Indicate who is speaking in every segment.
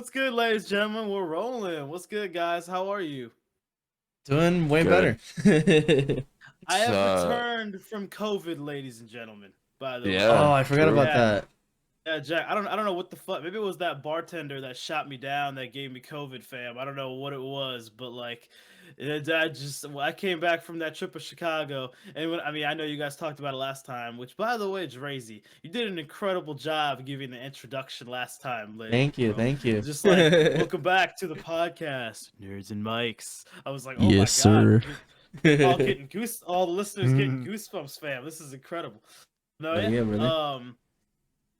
Speaker 1: What's good, ladies and gentlemen? We're rolling. What's good, guys? How are you?
Speaker 2: Doing way
Speaker 3: Good.
Speaker 2: better.
Speaker 1: I
Speaker 3: It's
Speaker 1: have returned from COVID, ladies and gentlemen. By the way,
Speaker 2: Oh,
Speaker 3: yeah,
Speaker 2: I forgot
Speaker 3: true.
Speaker 2: about
Speaker 1: yeah,
Speaker 2: that.
Speaker 1: yeah, Jack. I don't know what the fuck. Maybe it was that bartender that shot me down that gave me COVID, fam. I don't know what it was, but like, I came back from that trip to Chicago, and I know you guys talked about it last time. Which, by the way, Drazy, you did an incredible job giving the introduction last time,
Speaker 2: Thank you,
Speaker 1: bro.
Speaker 2: thank you.
Speaker 1: Just like, welcome back to the podcast, Nerds and Mics. I was like, oh my
Speaker 3: Yes,
Speaker 1: god,
Speaker 3: sir.
Speaker 1: all the listeners getting goosebumps, fam. This is incredible. No,
Speaker 2: Oh
Speaker 1: yeah.
Speaker 2: yeah, brother.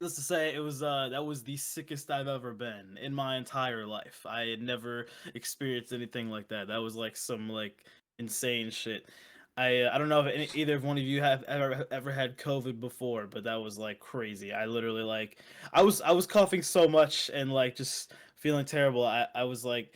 Speaker 1: Let's just say it was that was the sickest I've ever been in my entire life. I had never experienced anything like that. That was like some like insane shit. I don't know if either of one of you have ever had COVID before, but that was like crazy. I literally like I was coughing so much and like just feeling terrible. I was like,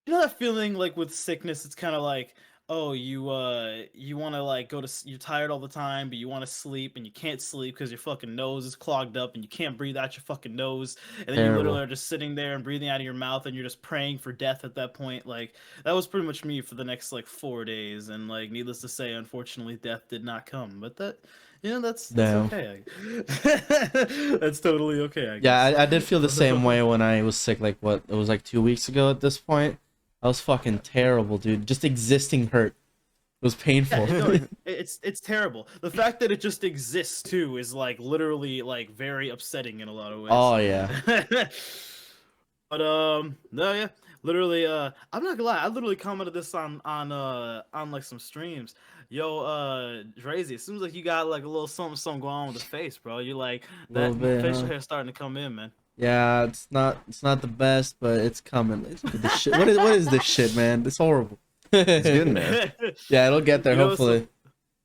Speaker 1: you know that feeling like with sickness, it's kind of like, oh, you want to like you're tired all the time, but you want to sleep and you can't sleep because your fucking nose is clogged up and you can't breathe out your fucking nose, and then you literally
Speaker 3: Terrible.
Speaker 1: are just sitting there and breathing out of your mouth and you're just praying for death at that point. Like that was pretty much me for the next like 4 days, and like needless to say, unfortunately, death did not come. But that's
Speaker 2: Damn.
Speaker 1: okay. That's totally okay, I
Speaker 2: Yeah,
Speaker 1: guess.
Speaker 2: I did feel the same way when I was sick. Like what? It was like 2 weeks ago at this point. I was fucking terrible, dude. Just existing hurt. It was
Speaker 1: Yeah,
Speaker 2: painful.
Speaker 1: no, it's terrible. The fact that it just exists too is like literally like very upsetting in a lot of ways.
Speaker 2: Oh yeah.
Speaker 1: But no, yeah, literally, I'm not gonna lie, I literally commented this on like some streams. Yo, Drazy, it seems like you got like a little something going on with the face, bro. You like
Speaker 2: A little
Speaker 1: that
Speaker 2: bit,
Speaker 1: facial
Speaker 2: huh?
Speaker 1: hair starting to come in, man.
Speaker 2: Yeah, it's not the best, but it's coming. Look at this shit. What is this shit, man? It's horrible.
Speaker 3: It's getting there.
Speaker 2: Yeah, it'll get there
Speaker 1: You know, so
Speaker 2: hopefully.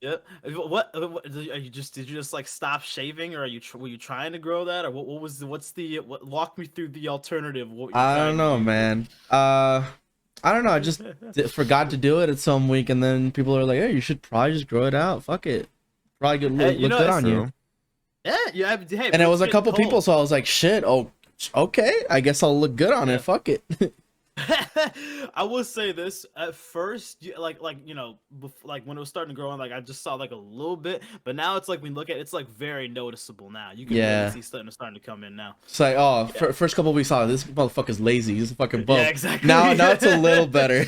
Speaker 1: yeah. What did you just like stop shaving, or were you trying to grow that, or what was what's the what? Walk me through the alternative. What you're
Speaker 2: I don't
Speaker 1: trying to
Speaker 2: know,
Speaker 1: do here?
Speaker 2: man. I don't know. I just forgot to do it at some week, and then people are like, "Hey, you should probably just grow it out. Fuck it. Probably good
Speaker 1: Hey,
Speaker 2: look good
Speaker 1: it's
Speaker 2: on you."
Speaker 3: True.
Speaker 1: yeah, yeah. Hey,
Speaker 2: And
Speaker 1: but
Speaker 2: it
Speaker 1: it's
Speaker 2: was a
Speaker 1: getting
Speaker 2: couple people,
Speaker 1: cold.
Speaker 2: so I was like, "Shit. Oh, okay. I guess I'll look good on
Speaker 1: Yeah.
Speaker 2: it. Fuck it."
Speaker 1: I will say this at first, like when it was starting to grow on, like I just saw like a little bit, but now it's like when you look at it, it's like very noticeable now. You can really
Speaker 2: Yeah.
Speaker 1: see starting to come in now.
Speaker 2: It's like, oh,
Speaker 1: Yeah,
Speaker 2: first couple weeks, oh, this motherfucker's lazy. He's a fucking
Speaker 1: yeah,
Speaker 2: bum.
Speaker 1: exactly.
Speaker 2: Now it's a little better.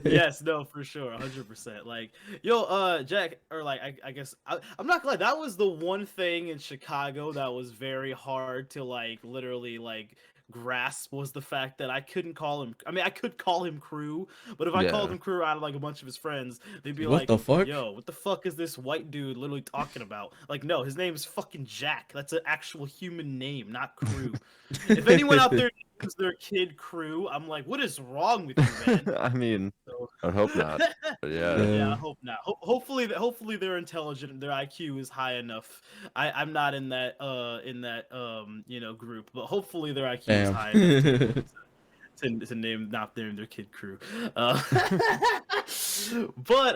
Speaker 1: Yes, no, for sure, 100%. Like, yo, Jack, or like, I guess I'm not gonna lie, that was the one thing in Chicago that was very hard to like, literally like grasp was the fact that I couldn't call him. I mean, I could call him Crew, but if I called
Speaker 3: Yeah.
Speaker 1: him Crew out of like a bunch of his friends, they'd be
Speaker 2: What
Speaker 1: like,
Speaker 2: the fuck?
Speaker 1: "Yo, what the fuck is this white dude literally talking about?" Like, no, his name is fucking Jack. That's an actual human name, not Crew. If anyone out there names their kid Crew, I'm like, what is wrong with you, man?
Speaker 3: I mean,
Speaker 1: So,
Speaker 3: I would hope not. But yeah.
Speaker 1: yeah, I
Speaker 2: Damn.
Speaker 1: hope not. Hopefully they're intelligent and their IQ is high enough. I'm not in that group, but hopefully their IQ is
Speaker 2: Damn.
Speaker 1: high enough to be able to name their kid Crew. Uh, but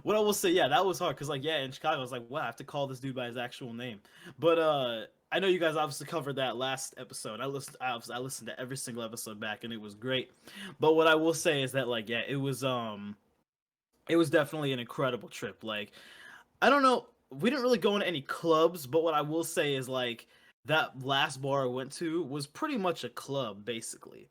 Speaker 1: what I will say, yeah, that was hard because like yeah, in Chicago, I was like, wow, I have to call this dude by his actual name. But I know you guys obviously covered that last episode. I listened to every single episode back, and it was great. But what I will say is that like yeah, it was definitely an incredible trip. Like I don't know, we didn't really go into any clubs, but what I will say is like that last bar I went to was pretty much a club, basically.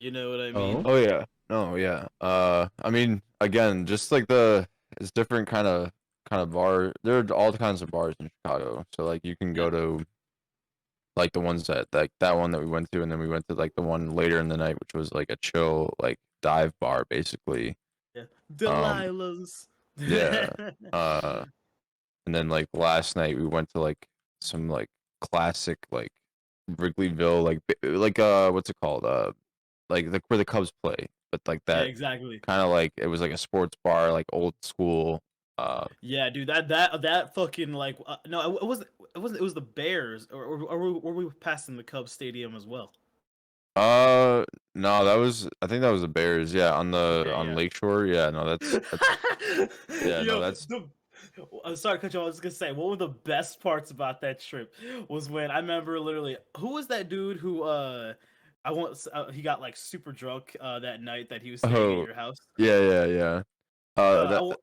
Speaker 1: You know what I mean?
Speaker 2: Oh.
Speaker 3: Oh yeah. No, yeah. I mean, again, just like it's different kind of bar. There are all kinds of bars in Chicago. So like you can
Speaker 1: Yeah,
Speaker 3: go to like the ones that like that one that we went to, and then we went to like the one later in the night, which was like a chill like dive bar basically.
Speaker 1: yeah.
Speaker 3: Um,
Speaker 1: Delilah's.
Speaker 3: yeah. Uh, And then like last night we went to like some like classic like Wrigleyville like what's it called like where the Cubs play, but like
Speaker 1: Yeah,
Speaker 3: that
Speaker 1: exactly.
Speaker 3: kind of like it was like a sports bar like old school.
Speaker 1: Yeah, dude, that fucking like no, it was the Bears, or were we passing the Cubs stadium as well?
Speaker 3: Uh no, I think that was the Bears. Yeah,
Speaker 1: Okay,
Speaker 3: on
Speaker 1: yeah.
Speaker 3: Lakeshore. Yeah, no, that's yeah, no,
Speaker 1: Yo,
Speaker 3: that's
Speaker 1: I'm sorry, Coach. I was just gonna say one of the best parts about that trip was when I remember literally who was that dude I want. He got like super drunk that night that he was staying at
Speaker 3: Oh,
Speaker 1: your house.
Speaker 3: yeah. That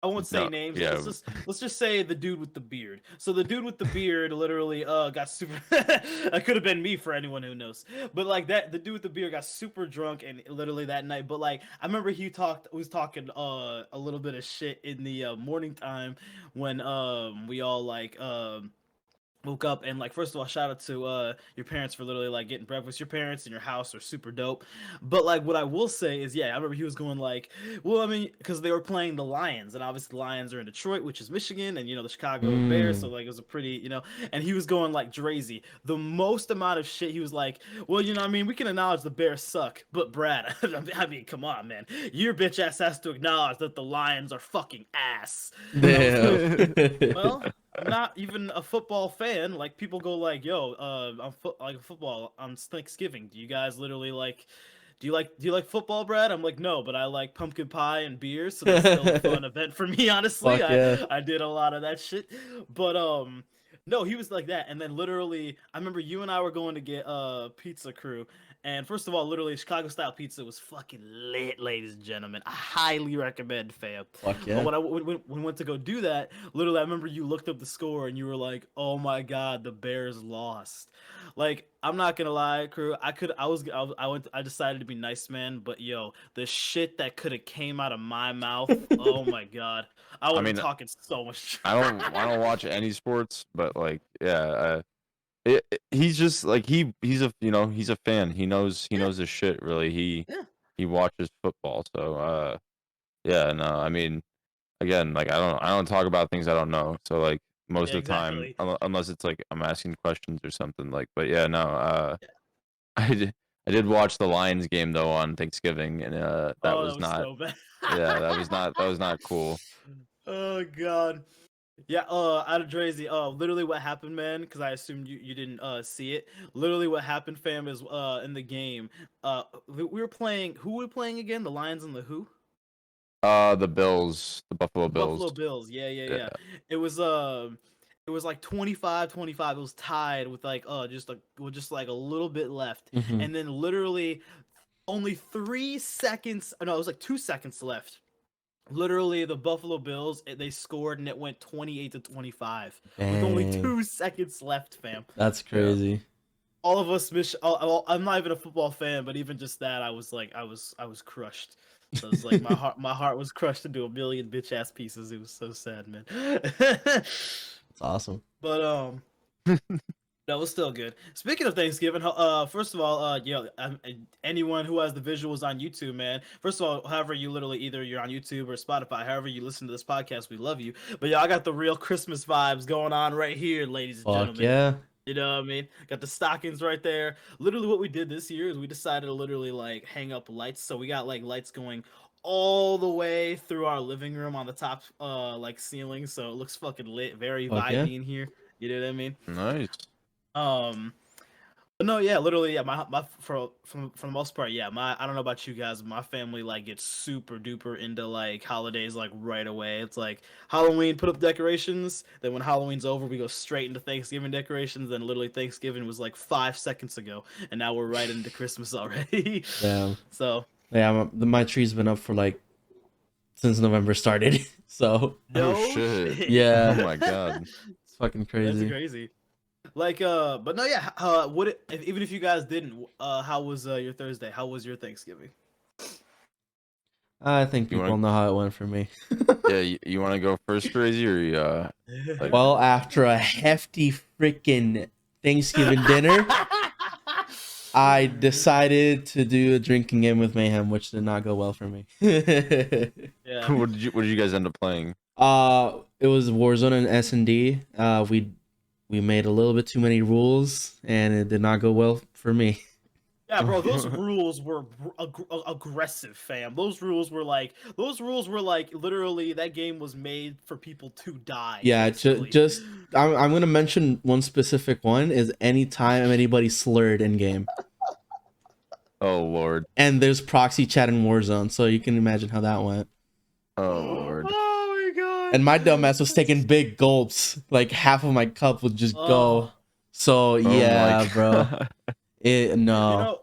Speaker 1: I won't say
Speaker 3: no,
Speaker 1: names.
Speaker 3: yeah.
Speaker 1: Let's just say the dude with the beard. So the dude with the beard literally got super. That could have been me for anyone who knows. But like that, the dude with the beard got super drunk and literally that night. But like I remember he was talking a little bit of shit in the morning time when we all like woke up and like first of all shout out to your parents for literally like getting breakfast. Your parents and your house are super dope, but like what I will say is, yeah, I remember he was going like, well, I mean, because they were playing the Lions and obviously the Lions are in Detroit, which is Michigan, and you know the Chicago Bears, so
Speaker 2: Mm.
Speaker 1: like it was a pretty, you know, and he was going like Drazy the most amount of shit. He was like, well, you know, I mean, we can acknowledge the Bears suck, but Brad, I mean, come on, man, your bitch ass has to acknowledge that the Lions are fucking ass. And I was like,
Speaker 2: Damn.
Speaker 1: well, I'm not even a football fan. Like people go like, "Yo, like football on Thanksgiving. Do you guys literally like? Do you like football, Brad?" I'm like, "No, but I like pumpkin pie and beer, so that's still a fun event for me. Honestly,
Speaker 2: Fuck yeah.
Speaker 1: I did a lot of that shit, but no, he was like that. And then literally, I remember you and I were going to get pizza crew. And first of all, literally, Chicago style pizza was fucking lit, ladies and gentlemen. I highly recommend, fam.
Speaker 2: Fuck
Speaker 1: But
Speaker 2: yeah.
Speaker 1: when we went to go do that, literally, I remember you looked up the score and you were like, "Oh my god, the Bears lost." Like, I'm not gonna lie, crew. I decided to be nice, man. But yo, the shit that could have came out of my mouth, oh my god, I
Speaker 3: I
Speaker 1: would have
Speaker 3: mean,
Speaker 1: talking so much.
Speaker 3: I don't watch any sports, but like, yeah, he's just like he's a you know he's a fan. He
Speaker 1: Yeah,
Speaker 3: knows his shit really.
Speaker 1: yeah,
Speaker 3: He watches football, so yeah, no, I mean, again, like I don't talk about things I don't know. So like most
Speaker 1: yeah,
Speaker 3: of the time,
Speaker 1: exactly.
Speaker 3: unless it's like I'm asking questions or something like. But yeah, no,
Speaker 1: Yeah.
Speaker 3: I did watch the Lions game though on Thanksgiving, and that
Speaker 1: Oh, that
Speaker 3: was
Speaker 1: was
Speaker 3: not
Speaker 1: so bad.
Speaker 3: yeah that was not cool.
Speaker 1: Oh god. Yeah, out of Drazy, literally what happened, man, because I assumed you didn't see it. Literally what happened, fam, is in the game, we were playing, who were we playing again? The Lions and the who?
Speaker 3: The Bills, the Buffalo
Speaker 1: The
Speaker 3: Bills.
Speaker 1: Buffalo Bills. Yeah, yeah,
Speaker 3: Yeah.
Speaker 1: yeah. It was it was like 25-25. It was tied with like just like a little bit left.
Speaker 2: Hmm.
Speaker 1: And then literally only 3 seconds, no, it was like 2 seconds left. Literally, the Buffalo Bills, they scored and it went 28-25 with only
Speaker 2: Dang.
Speaker 1: 2 seconds left, fam.
Speaker 2: That's
Speaker 3: Yeah.
Speaker 2: crazy.
Speaker 1: All of us miss. I'm not even a football fan, but even just that, I was like, I was crushed. So it's like my heart was crushed into a million bitch ass pieces. It was so sad, man.
Speaker 2: It's awesome.
Speaker 1: But that was still good. Speaking of Thanksgiving, first of all, anyone who has the visuals on YouTube, man. First of all, however you literally either you're on YouTube or Spotify, however you listen to this podcast, we love you. But yeah, I got the real Christmas vibes going on right here, ladies and
Speaker 2: Fuck
Speaker 1: gentlemen.
Speaker 2: yeah.
Speaker 1: You know what I mean? Got the stockings right there. Literally, what we did this year is we decided to literally like hang up lights. So we got like lights going all the way through our living room on the top like ceiling. So it looks fucking lit, very
Speaker 2: Fuck yeah.
Speaker 1: vibey in here. You know what I mean?
Speaker 3: Nice.
Speaker 1: But no, yeah, literally, yeah. My for the most part, yeah. I don't know about you guys, but my family like gets super duper into like holidays like right away. It's like Halloween, put up decorations. Then when Halloween's over, we go straight into Thanksgiving decorations. Then literally Thanksgiving was like 5 seconds ago, and now we're right into Christmas already.
Speaker 2: Damn.
Speaker 1: So
Speaker 2: Yeah, my tree's been up for like since November started. So
Speaker 1: no
Speaker 3: Oh shit.
Speaker 1: shit.
Speaker 2: yeah,
Speaker 3: Oh my god.
Speaker 2: it's fucking
Speaker 1: That's
Speaker 2: crazy.
Speaker 1: crazy. Like but no, yeah. Even if you guys didn't, how was your Thursday? How was your Thanksgiving?
Speaker 2: I think
Speaker 3: You
Speaker 2: people
Speaker 3: wanna-
Speaker 2: know how it went for me.
Speaker 3: Yeah, you want to go first, Crazy, or Like-
Speaker 2: Well, after a hefty freaking Thanksgiving dinner, I decided to do a drinking game with Mayhem, which did not go well for me.
Speaker 1: Yeah.
Speaker 3: what did you guys end up playing?
Speaker 2: It was Warzone and S&D. We made a little bit too many rules, and it did not go well for me.
Speaker 1: Yeah, bro, those rules were aggressive, fam. Those rules were like literally that game was made for people to die.
Speaker 2: Yeah,
Speaker 1: basically.
Speaker 2: just I'm gonna mention one specific one is anytime anybody slurred in game,
Speaker 3: Oh lord.
Speaker 2: and there's proxy chat in Warzone, so you can imagine how that went.
Speaker 3: Oh lord.
Speaker 1: Oh my god.
Speaker 2: And my dumbass was taking big gulps, like half of my cup would just go.
Speaker 1: Oh.
Speaker 2: So
Speaker 3: Oh my
Speaker 2: yeah, bro.
Speaker 3: God.
Speaker 2: No.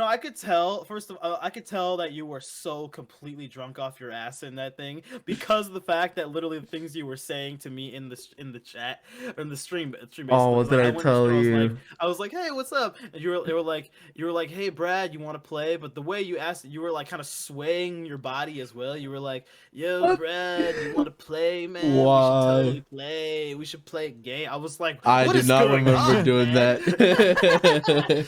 Speaker 1: I could tell. First of all, I could tell that you were so completely drunk off your ass in that thing because of the fact that literally the things you were saying to me in the chat or in the stream basically.
Speaker 2: Oh, what
Speaker 1: Was
Speaker 2: did
Speaker 1: like,
Speaker 2: I
Speaker 1: I went in the
Speaker 2: tell
Speaker 1: stream,
Speaker 2: you?
Speaker 1: I was like, hey, what's up? And you were like, hey, Brad, you want to play? But the way you asked, you were like kind of swaying your body as well. You were like, yo,
Speaker 2: What?
Speaker 1: Brad, you want to play, man? We should
Speaker 2: Why?
Speaker 1: totally play. We should play a game. I was like,
Speaker 2: I
Speaker 1: what
Speaker 2: do
Speaker 1: is
Speaker 2: not
Speaker 1: going
Speaker 2: remember
Speaker 1: on,
Speaker 2: doing
Speaker 1: man?
Speaker 2: that.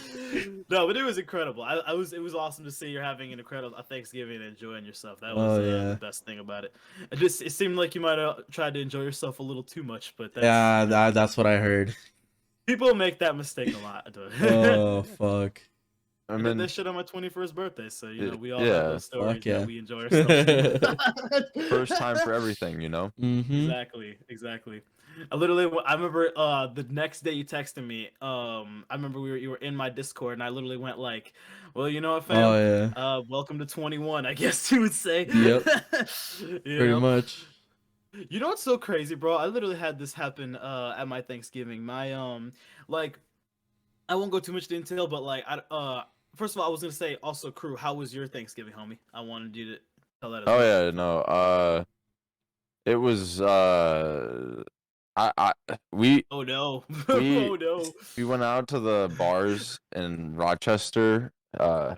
Speaker 1: No, but it was incredible. It was awesome to see you're having an incredible Thanksgiving and enjoying yourself. That was
Speaker 2: Oh yeah.
Speaker 1: the best thing about it. It seemed like you might have tried to enjoy yourself a little too much, but
Speaker 2: Yeah, that's what I heard.
Speaker 1: people make that mistake a lot.
Speaker 2: Oh fuck.
Speaker 3: I
Speaker 1: I did
Speaker 3: mean,
Speaker 1: this shit on my 21st birthday, so we all
Speaker 3: yeah.
Speaker 1: have those stories
Speaker 2: Fuck yeah.
Speaker 1: that we enjoy ourselves.
Speaker 3: first time for everything, you know.
Speaker 2: Mm-hmm.
Speaker 1: Exactly. I remember the next day you texted me. I remember you were in my Discord, and I literally went like, "Well, you know what, fam?
Speaker 2: Oh yeah.
Speaker 1: Welcome to 21, I guess you would say."
Speaker 2: Yep.
Speaker 1: You
Speaker 2: Pretty
Speaker 1: know?
Speaker 2: much.
Speaker 1: You know what's so crazy, bro? I literally had this happen at my Thanksgiving. My like I won't go too much into detail, but like first of all, I was gonna say also, crew, how was your Thanksgiving, homie? I wanted you to tell that as
Speaker 3: Oh
Speaker 1: well.
Speaker 3: yeah, no. It was I we
Speaker 1: Oh no.
Speaker 3: we
Speaker 1: Oh no.
Speaker 3: we went out to the bars in Rochester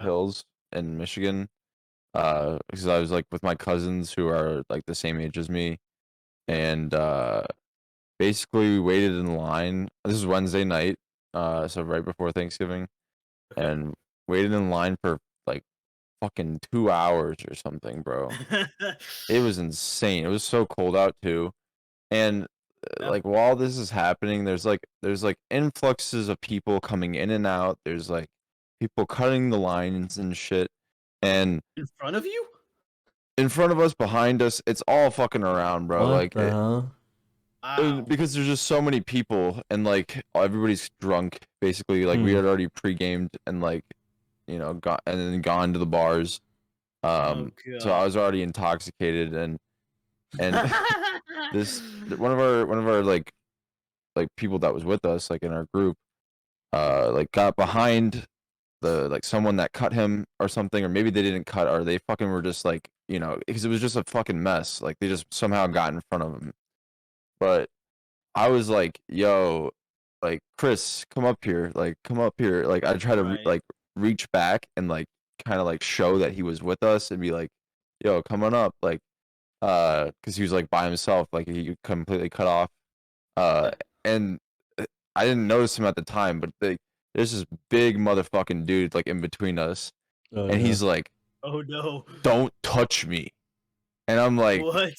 Speaker 3: Hills in Michigan because I was like with my cousins who are like the same age as me, and basically we waited in line. This is Wednesday night, so right before Thanksgiving,
Speaker 1: Okay.
Speaker 3: and waited in line for like fucking 2 hours or something, bro. It was insane. It was so cold out too. And
Speaker 1: Yeah.
Speaker 3: like while this is happening, there's like influxes of people coming in and out. There's like people cutting the lines and shit. And
Speaker 1: In front of you?
Speaker 3: in front of us, behind us, it's all fucking around, bro.
Speaker 2: What
Speaker 3: Like
Speaker 2: the hell?
Speaker 1: Wow.
Speaker 3: because there's just so many people and like everybody's drunk basically. Like we had already pre-gamed and like got and then gone to the bars.
Speaker 1: Oh,
Speaker 3: So I was already intoxicated and this one of our like people that was with us like in our group like got behind the like someone that cut him or something, or maybe they didn't cut, or they fucking were just like because it was just a fucking mess, like they just somehow got in front of him. But I was like, yo, like, Chris, come up here, like I try to
Speaker 1: Right.
Speaker 3: like reach back and like kind of like show that he was with us and be like, yo, come on up, like because he was like by himself, like he completely cut off. And I didn't notice him at the time, but there's this big motherfucking dude like in between us,
Speaker 2: Oh,
Speaker 3: and
Speaker 2: yeah.
Speaker 3: he's like,
Speaker 1: Oh no.
Speaker 3: "Don't touch me," and I'm like,
Speaker 1: What?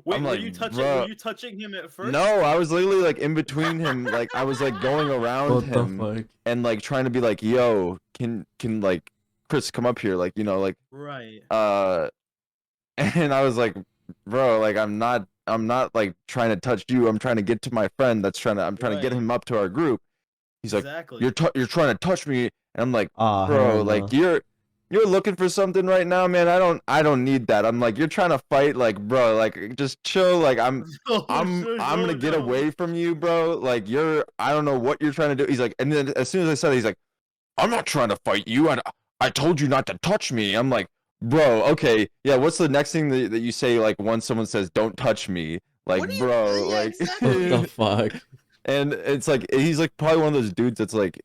Speaker 1: Wait,
Speaker 3: I'm
Speaker 1: were
Speaker 3: like,
Speaker 1: you touching
Speaker 3: "Bruh."
Speaker 1: were you touching him at first?
Speaker 3: No, I was literally like in between him, like I was like going around
Speaker 2: What the
Speaker 3: him
Speaker 2: fuck?
Speaker 3: and like trying to be like, "Yo, can like Chris come up here?" Like like
Speaker 1: Right.
Speaker 3: and I was like, "Bro, like I'm not like trying to touch you. I'm trying to get to my friend I'm trying to get
Speaker 1: Right.
Speaker 3: him up to our group." He's like,
Speaker 1: Exactly.
Speaker 3: you're trying to touch me," and I'm like,
Speaker 2: Ah,
Speaker 3: "Bro,
Speaker 2: hell
Speaker 3: like
Speaker 2: no.
Speaker 3: you're looking for something right now, man. I don't need that." I'm like, "You're trying to fight, like, bro, like just chill. Like
Speaker 1: Oh,
Speaker 3: I'm
Speaker 1: shit,
Speaker 3: gonna
Speaker 1: oh,
Speaker 3: get
Speaker 1: no.
Speaker 3: away from you, bro. Like I don't know what you're trying to do." He's like, and then as soon as I said it, he's like, "I'm not trying to fight you. I told you not to touch me." I'm like, "Bro, okay, yeah. What's the next thing that you say like once someone says don't touch me? Like,
Speaker 1: What do you
Speaker 3: bro,
Speaker 1: yeah,
Speaker 3: like."
Speaker 1: exactly.
Speaker 2: What the fuck?
Speaker 3: And it's like he's like probably one of those dudes that's like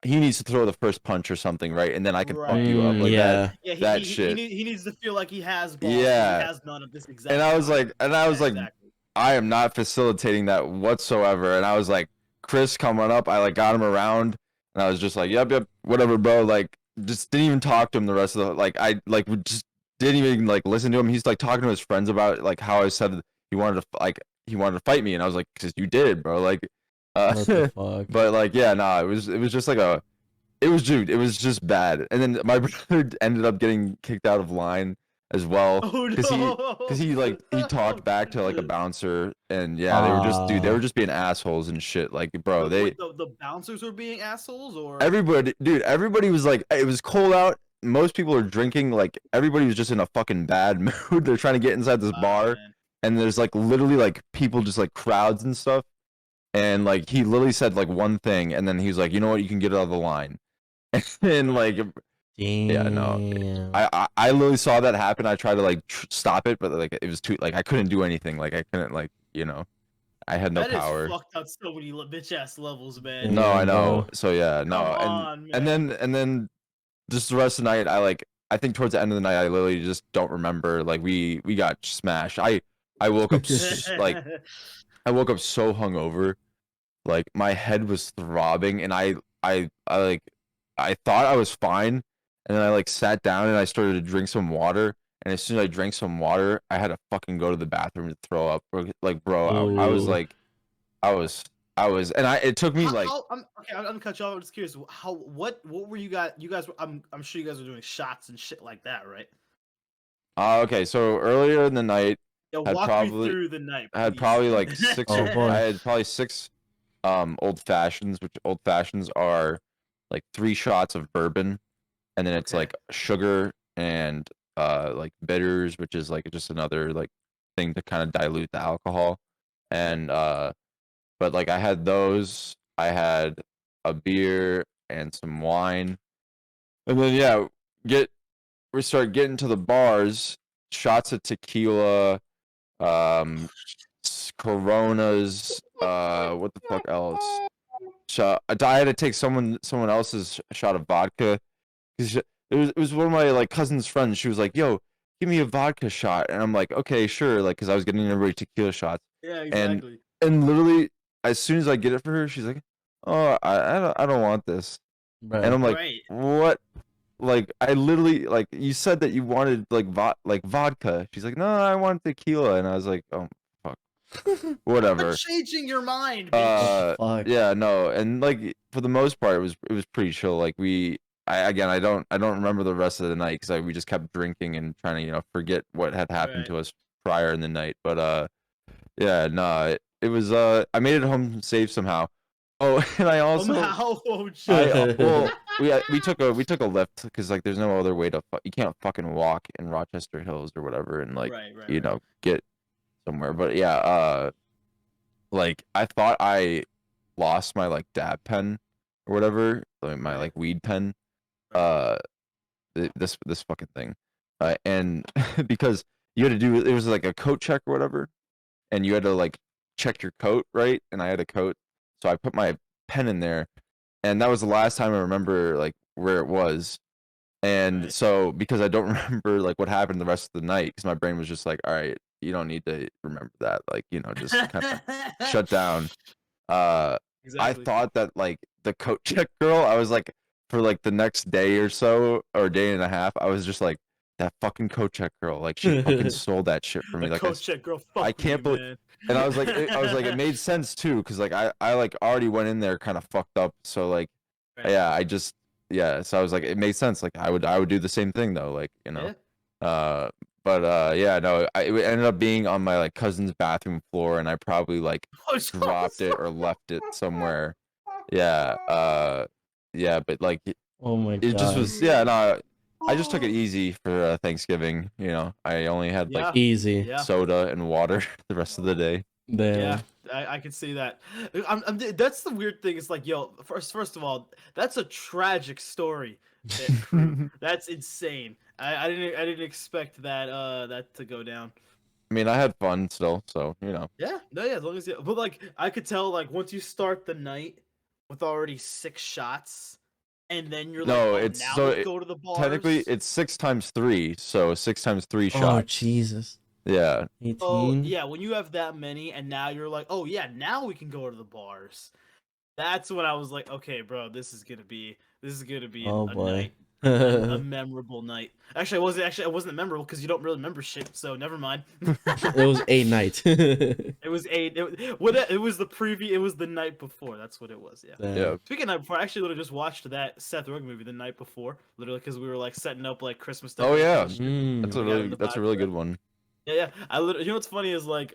Speaker 3: he needs to throw the first punch or something, right? And then I can fuck you up, like
Speaker 2: Yeah.
Speaker 1: Yeah,
Speaker 3: that shit.
Speaker 1: he needs to feel like he has balls.
Speaker 3: Yeah.
Speaker 1: He has none of this exact
Speaker 3: And I was
Speaker 1: time.
Speaker 3: like,
Speaker 1: Exactly.
Speaker 3: I am not facilitating that whatsoever. And I was like, Chris coming up, I like got him around, and I was just like, yep, whatever, bro. Like, just didn't even talk to him the rest of the like. I like just didn't even like listen to him. He's like talking to his friends about like how I said he wanted to he wanted to fight me, and I was like, because you did, bro. Like,
Speaker 2: What the fuck?
Speaker 3: but like, yeah, nah, it was just like it was just bad. And then my brother ended up getting kicked out of line as well
Speaker 1: Oh
Speaker 3: because
Speaker 1: no.
Speaker 3: he talked back to like a bouncer, and yeah, they were just they were just being assholes and shit. Like, bro,
Speaker 1: Wait, the bouncers were being assholes, or
Speaker 3: everybody was like, it was cold out. Most people are drinking. Like, everybody was just in a fucking bad mood. They're trying to get inside this bar,
Speaker 1: man.
Speaker 3: and there's like literally like people just like crowds and stuff. and like he literally said like one thing, and then he was like, you know what, you can get out of the line, and like yeah, no,
Speaker 2: Damn.
Speaker 3: I literally saw that happen. I tried to like stop it, but like it was too like I couldn't do anything. Like I couldn't like I had no
Speaker 1: That is
Speaker 3: power.
Speaker 1: fucked up so many bitch ass levels, man.
Speaker 3: No, I
Speaker 2: Damn,
Speaker 3: know.
Speaker 2: bro.
Speaker 3: So yeah,
Speaker 1: Come
Speaker 3: no,
Speaker 1: on,
Speaker 3: and
Speaker 1: man.
Speaker 3: then just the rest of the night, I think towards the end of the night, I literally just don't remember. Like we got smashed. I woke up like I woke up so hungover, like my head was throbbing, and I like I thought I was fine, and then I like sat down and I started to drink some water, and as soon as I drank some water, I had to fucking go to the bathroom to throw up. Like, bro, I was
Speaker 2: Ooh.
Speaker 3: like, I was, and it took me like,
Speaker 1: Okay, I'm gonna cut you off. I'm just curious. What were you guys? You guys, I'm sure you guys were doing shots and shit like that, right?
Speaker 3: okay, so earlier in the night,
Speaker 1: Yeah,
Speaker 3: had
Speaker 1: walk me
Speaker 3: probably
Speaker 1: through the night,
Speaker 3: I had
Speaker 1: please.
Speaker 3: probably like six
Speaker 2: Oh,
Speaker 3: or
Speaker 2: boy.
Speaker 3: I had probably six old fashions, which old fashions are like 3 shots of bourbon, and then it's
Speaker 1: Okay.
Speaker 3: like sugar and like bitters, which is like just another like thing to kind of dilute the alcohol. And but like I had those, I had a beer and some wine. And then yeah, we start getting to the bars, shots of tequila, um Coronas, what the fuck else? Shot. I had to take someone else's shot of vodka because it was one of my like cousin's friends. She was like, "Yo, give me a vodka shot," and I'm like, "Okay, sure," like because I was getting everybody tequila shots,
Speaker 1: Yeah,
Speaker 3: and
Speaker 1: exactly.
Speaker 3: literally as soon as I get it for her, she's like, "Oh, I don't want this," and
Speaker 2: Bro.
Speaker 3: I'm like,
Speaker 1: Right.
Speaker 3: "What?" Like I literally like you said that you wanted like vodka. She's like, "No, I want tequila," and I was like, "Oh fuck,
Speaker 1: Quit
Speaker 3: whatever."
Speaker 1: changing your mind, bitch.
Speaker 2: What the fuck?
Speaker 3: Yeah, no, and like for the most part, it was pretty chill. Like I don't remember the rest of the night because we just kept drinking and trying to forget what had happened
Speaker 1: Right.
Speaker 3: to us prior in the night. But yeah, no, it was I made it home safe somehow. Oh, and I also
Speaker 1: Somehow, oh
Speaker 3: well
Speaker 1: shit.
Speaker 3: we took a lift because like there's no other way to you can't fucking walk in Rochester Hills or whatever and like
Speaker 1: Right, right, right.
Speaker 3: get somewhere. But yeah, like I thought I lost my like dab pen or whatever, like my
Speaker 1: Right.
Speaker 3: like weed pen,
Speaker 1: Right.
Speaker 3: uh, this fucking thing, and because you had to do it was like a coat check or whatever, and you had to like check your coat, right? And I had a coat, so I put my pen in there, and that was the last time I remember like where it was. And
Speaker 1: Right.
Speaker 3: so because I don't remember like what happened the rest of the night, because my brain was just like, all right, you don't need to remember that, like just kind of shut down. I
Speaker 1: Exactly.
Speaker 3: thought that like the coat check girl, I was like for like the next day or so or day and a half, I was just like that fucking coat check girl, like she fucking sold that shit for me.
Speaker 1: The
Speaker 3: Like
Speaker 1: coach check girl,
Speaker 3: I
Speaker 1: fuck with you,
Speaker 3: can't believe,
Speaker 1: man.
Speaker 3: and I was like it made sense too, because like I like already went in there kind of fucked up, so like
Speaker 1: Right.
Speaker 3: yeah, so I was like it made sense, like I would do the same thing though, like
Speaker 1: Yeah.
Speaker 3: uh but yeah, no, it ended up being on my like cousin's bathroom floor, and I probably like
Speaker 1: Oh,
Speaker 3: dropped it or left it somewhere. Yeah, yeah, but like
Speaker 2: Oh my
Speaker 3: it just
Speaker 2: god.
Speaker 3: was, yeah, no, I just took it easy for Thanksgiving. I only had like
Speaker 1: Yeah.
Speaker 2: Easy.
Speaker 1: Yeah.
Speaker 3: soda and water the rest of the day.
Speaker 1: Yeah,
Speaker 2: Damn.
Speaker 1: I can see that. That's the weird thing. It's like, yo, first of all, that's a tragic story, crew. That's insane. I didn't expect that to go down.
Speaker 3: I mean, I had fun still, so
Speaker 1: Yeah, no, yeah, as long as you, but like I could tell, like once you start the night with already 6 shots, and then you're like,
Speaker 3: No,
Speaker 1: oh,
Speaker 3: it's
Speaker 1: now
Speaker 3: so
Speaker 1: let's go to the
Speaker 3: technically
Speaker 1: bars.
Speaker 3: it's 6 times 3, so 6 times 3
Speaker 2: Oh
Speaker 3: shots.
Speaker 2: Jesus.
Speaker 3: Yeah,
Speaker 2: 18.
Speaker 1: Yeah, when you have that many, and now you're like, oh yeah, now we can go to the bars. That's when I was like, okay, bro, this is gonna be
Speaker 2: Oh
Speaker 1: a
Speaker 2: boy.
Speaker 1: night, a memorable night. Actually, it wasn't memorable because you don't really remember shit. So never mind.
Speaker 2: It was a night.
Speaker 1: It was it was the preview. It was the night before. That's what it was. Yeah.
Speaker 2: Damn.
Speaker 3: yeah.
Speaker 1: Speaking of night before, I actually literally just watched that Seth Rogen movie the night before, literally because we were like setting up like Christmas
Speaker 3: Oh yeah,
Speaker 1: decorations.
Speaker 3: that's
Speaker 2: Mm.
Speaker 3: a
Speaker 1: We got in the
Speaker 3: that's a
Speaker 1: vibe
Speaker 3: really
Speaker 1: for that.
Speaker 3: good one.
Speaker 1: Yeah, yeah. I literally, you know what's funny is like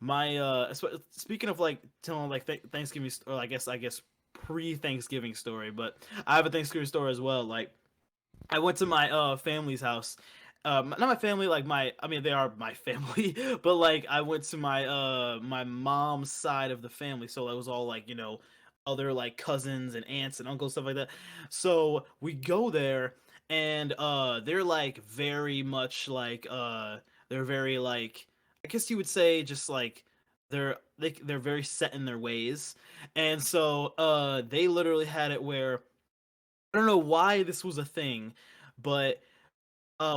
Speaker 1: my speaking of like telling like Thanksgiving or I guess pre-Thanksgiving story, but I have a Thanksgiving story as well. Like I went to my family's house not my family, like I mean they are my family, but like I went to my my mom's side of the family, so it was all like, other like cousins and aunts and uncles, stuff like that. So we go there, and they're like very much like they're very like, I guess you would say, just like they're very set in their ways. And so they literally had it where, I don't know why this was a thing, but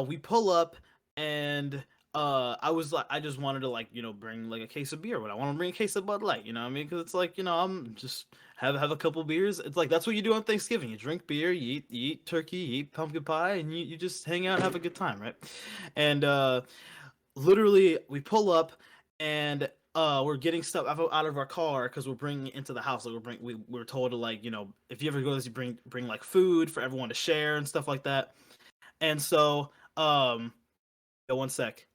Speaker 1: we pull up, and I was like, I just wanted to, like, bring like a case of beer, but I want to bring a case of Bud Light, you know what I mean? Because it's like, I'm just have a couple beers. It's like that's what you do on Thanksgiving. You drink beer, you eat turkey, you eat pumpkin pie, and you just hang out and have a good time, right? And literally we pull up, and we're getting stuff out of our car because we're bringing it into the house. Like we're told to, like, if you ever go to this, you bring like food for everyone to share and stuff like that. And so yo, one sec.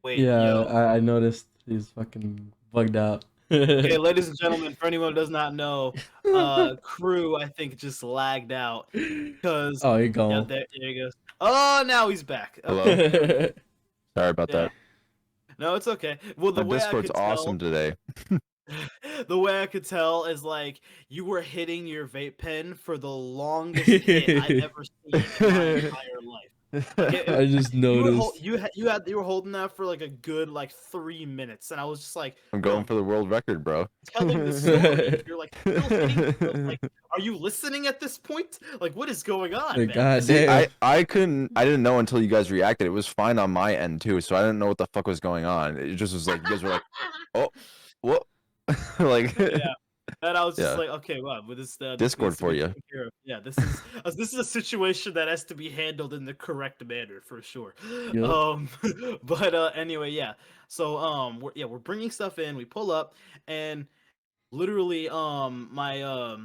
Speaker 1: Wait,
Speaker 2: Yeah,
Speaker 1: yo.
Speaker 2: I noticed he's fucking bugged out.
Speaker 1: Okay, ladies and gentlemen, for anyone who does not know, Crew, I think, just lagged out because,
Speaker 2: Oh, you're
Speaker 1: yeah,
Speaker 2: gone.
Speaker 1: there he goes. Oh, now he's back.
Speaker 3: Hello?
Speaker 1: Okay.
Speaker 3: Sorry about
Speaker 1: Yeah.
Speaker 3: that.
Speaker 1: No, it's okay. Well, the
Speaker 3: My
Speaker 1: way I
Speaker 3: Discord's
Speaker 1: could
Speaker 3: awesome
Speaker 1: tell,
Speaker 3: today.
Speaker 1: the way I could tell is like you were hitting your vape pen for the longest hit I've ever seen in my entire life.
Speaker 2: I just noticed.
Speaker 1: You were holding that for like a good like 3 minutes, and I was just like,
Speaker 3: I'm
Speaker 1: bro,
Speaker 3: going for the world record, bro.
Speaker 1: telling the story. You're like still hitting. I was like, are you listening at this point? Like, what is going on,
Speaker 2: Like,
Speaker 1: man?
Speaker 2: God
Speaker 3: See,
Speaker 2: damn.
Speaker 3: I didn't know until you guys reacted. It was fine on my end too, so I didn't know what the fuck was going on. It just was like you guys were like, oh, what? Like,
Speaker 1: Yeah. And I was just
Speaker 3: yeah,
Speaker 1: like, okay, well, with this
Speaker 3: Discord
Speaker 1: needs to
Speaker 3: for
Speaker 1: be
Speaker 3: you.
Speaker 1: taken care of. Yeah, this is a situation that has to be handled in the correct manner for sure.
Speaker 2: Yup.
Speaker 1: But anyway, yeah. So we're bringing stuff in. We pull up, and literally my I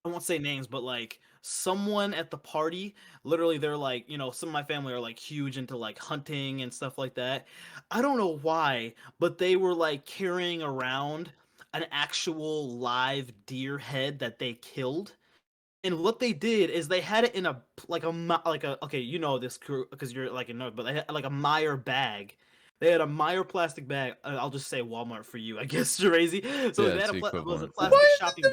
Speaker 1: won't say names, but like someone at the party, literally they're like, some of my family are like huge into like hunting and stuff like that. I don't know why, but they were like carrying around an actual live deer head that they killed. And what they did is they had it in a like a okay, this crew because you're like a nerd, but they had like a Meyer bag. They had a Meyer plastic bag. I'll just say Walmart for you, I guess, Shirazi. So
Speaker 3: Yeah,
Speaker 1: they
Speaker 3: it's
Speaker 1: had
Speaker 3: the
Speaker 1: was a
Speaker 3: equivalent.
Speaker 1: plastic
Speaker 2: Why
Speaker 1: shopping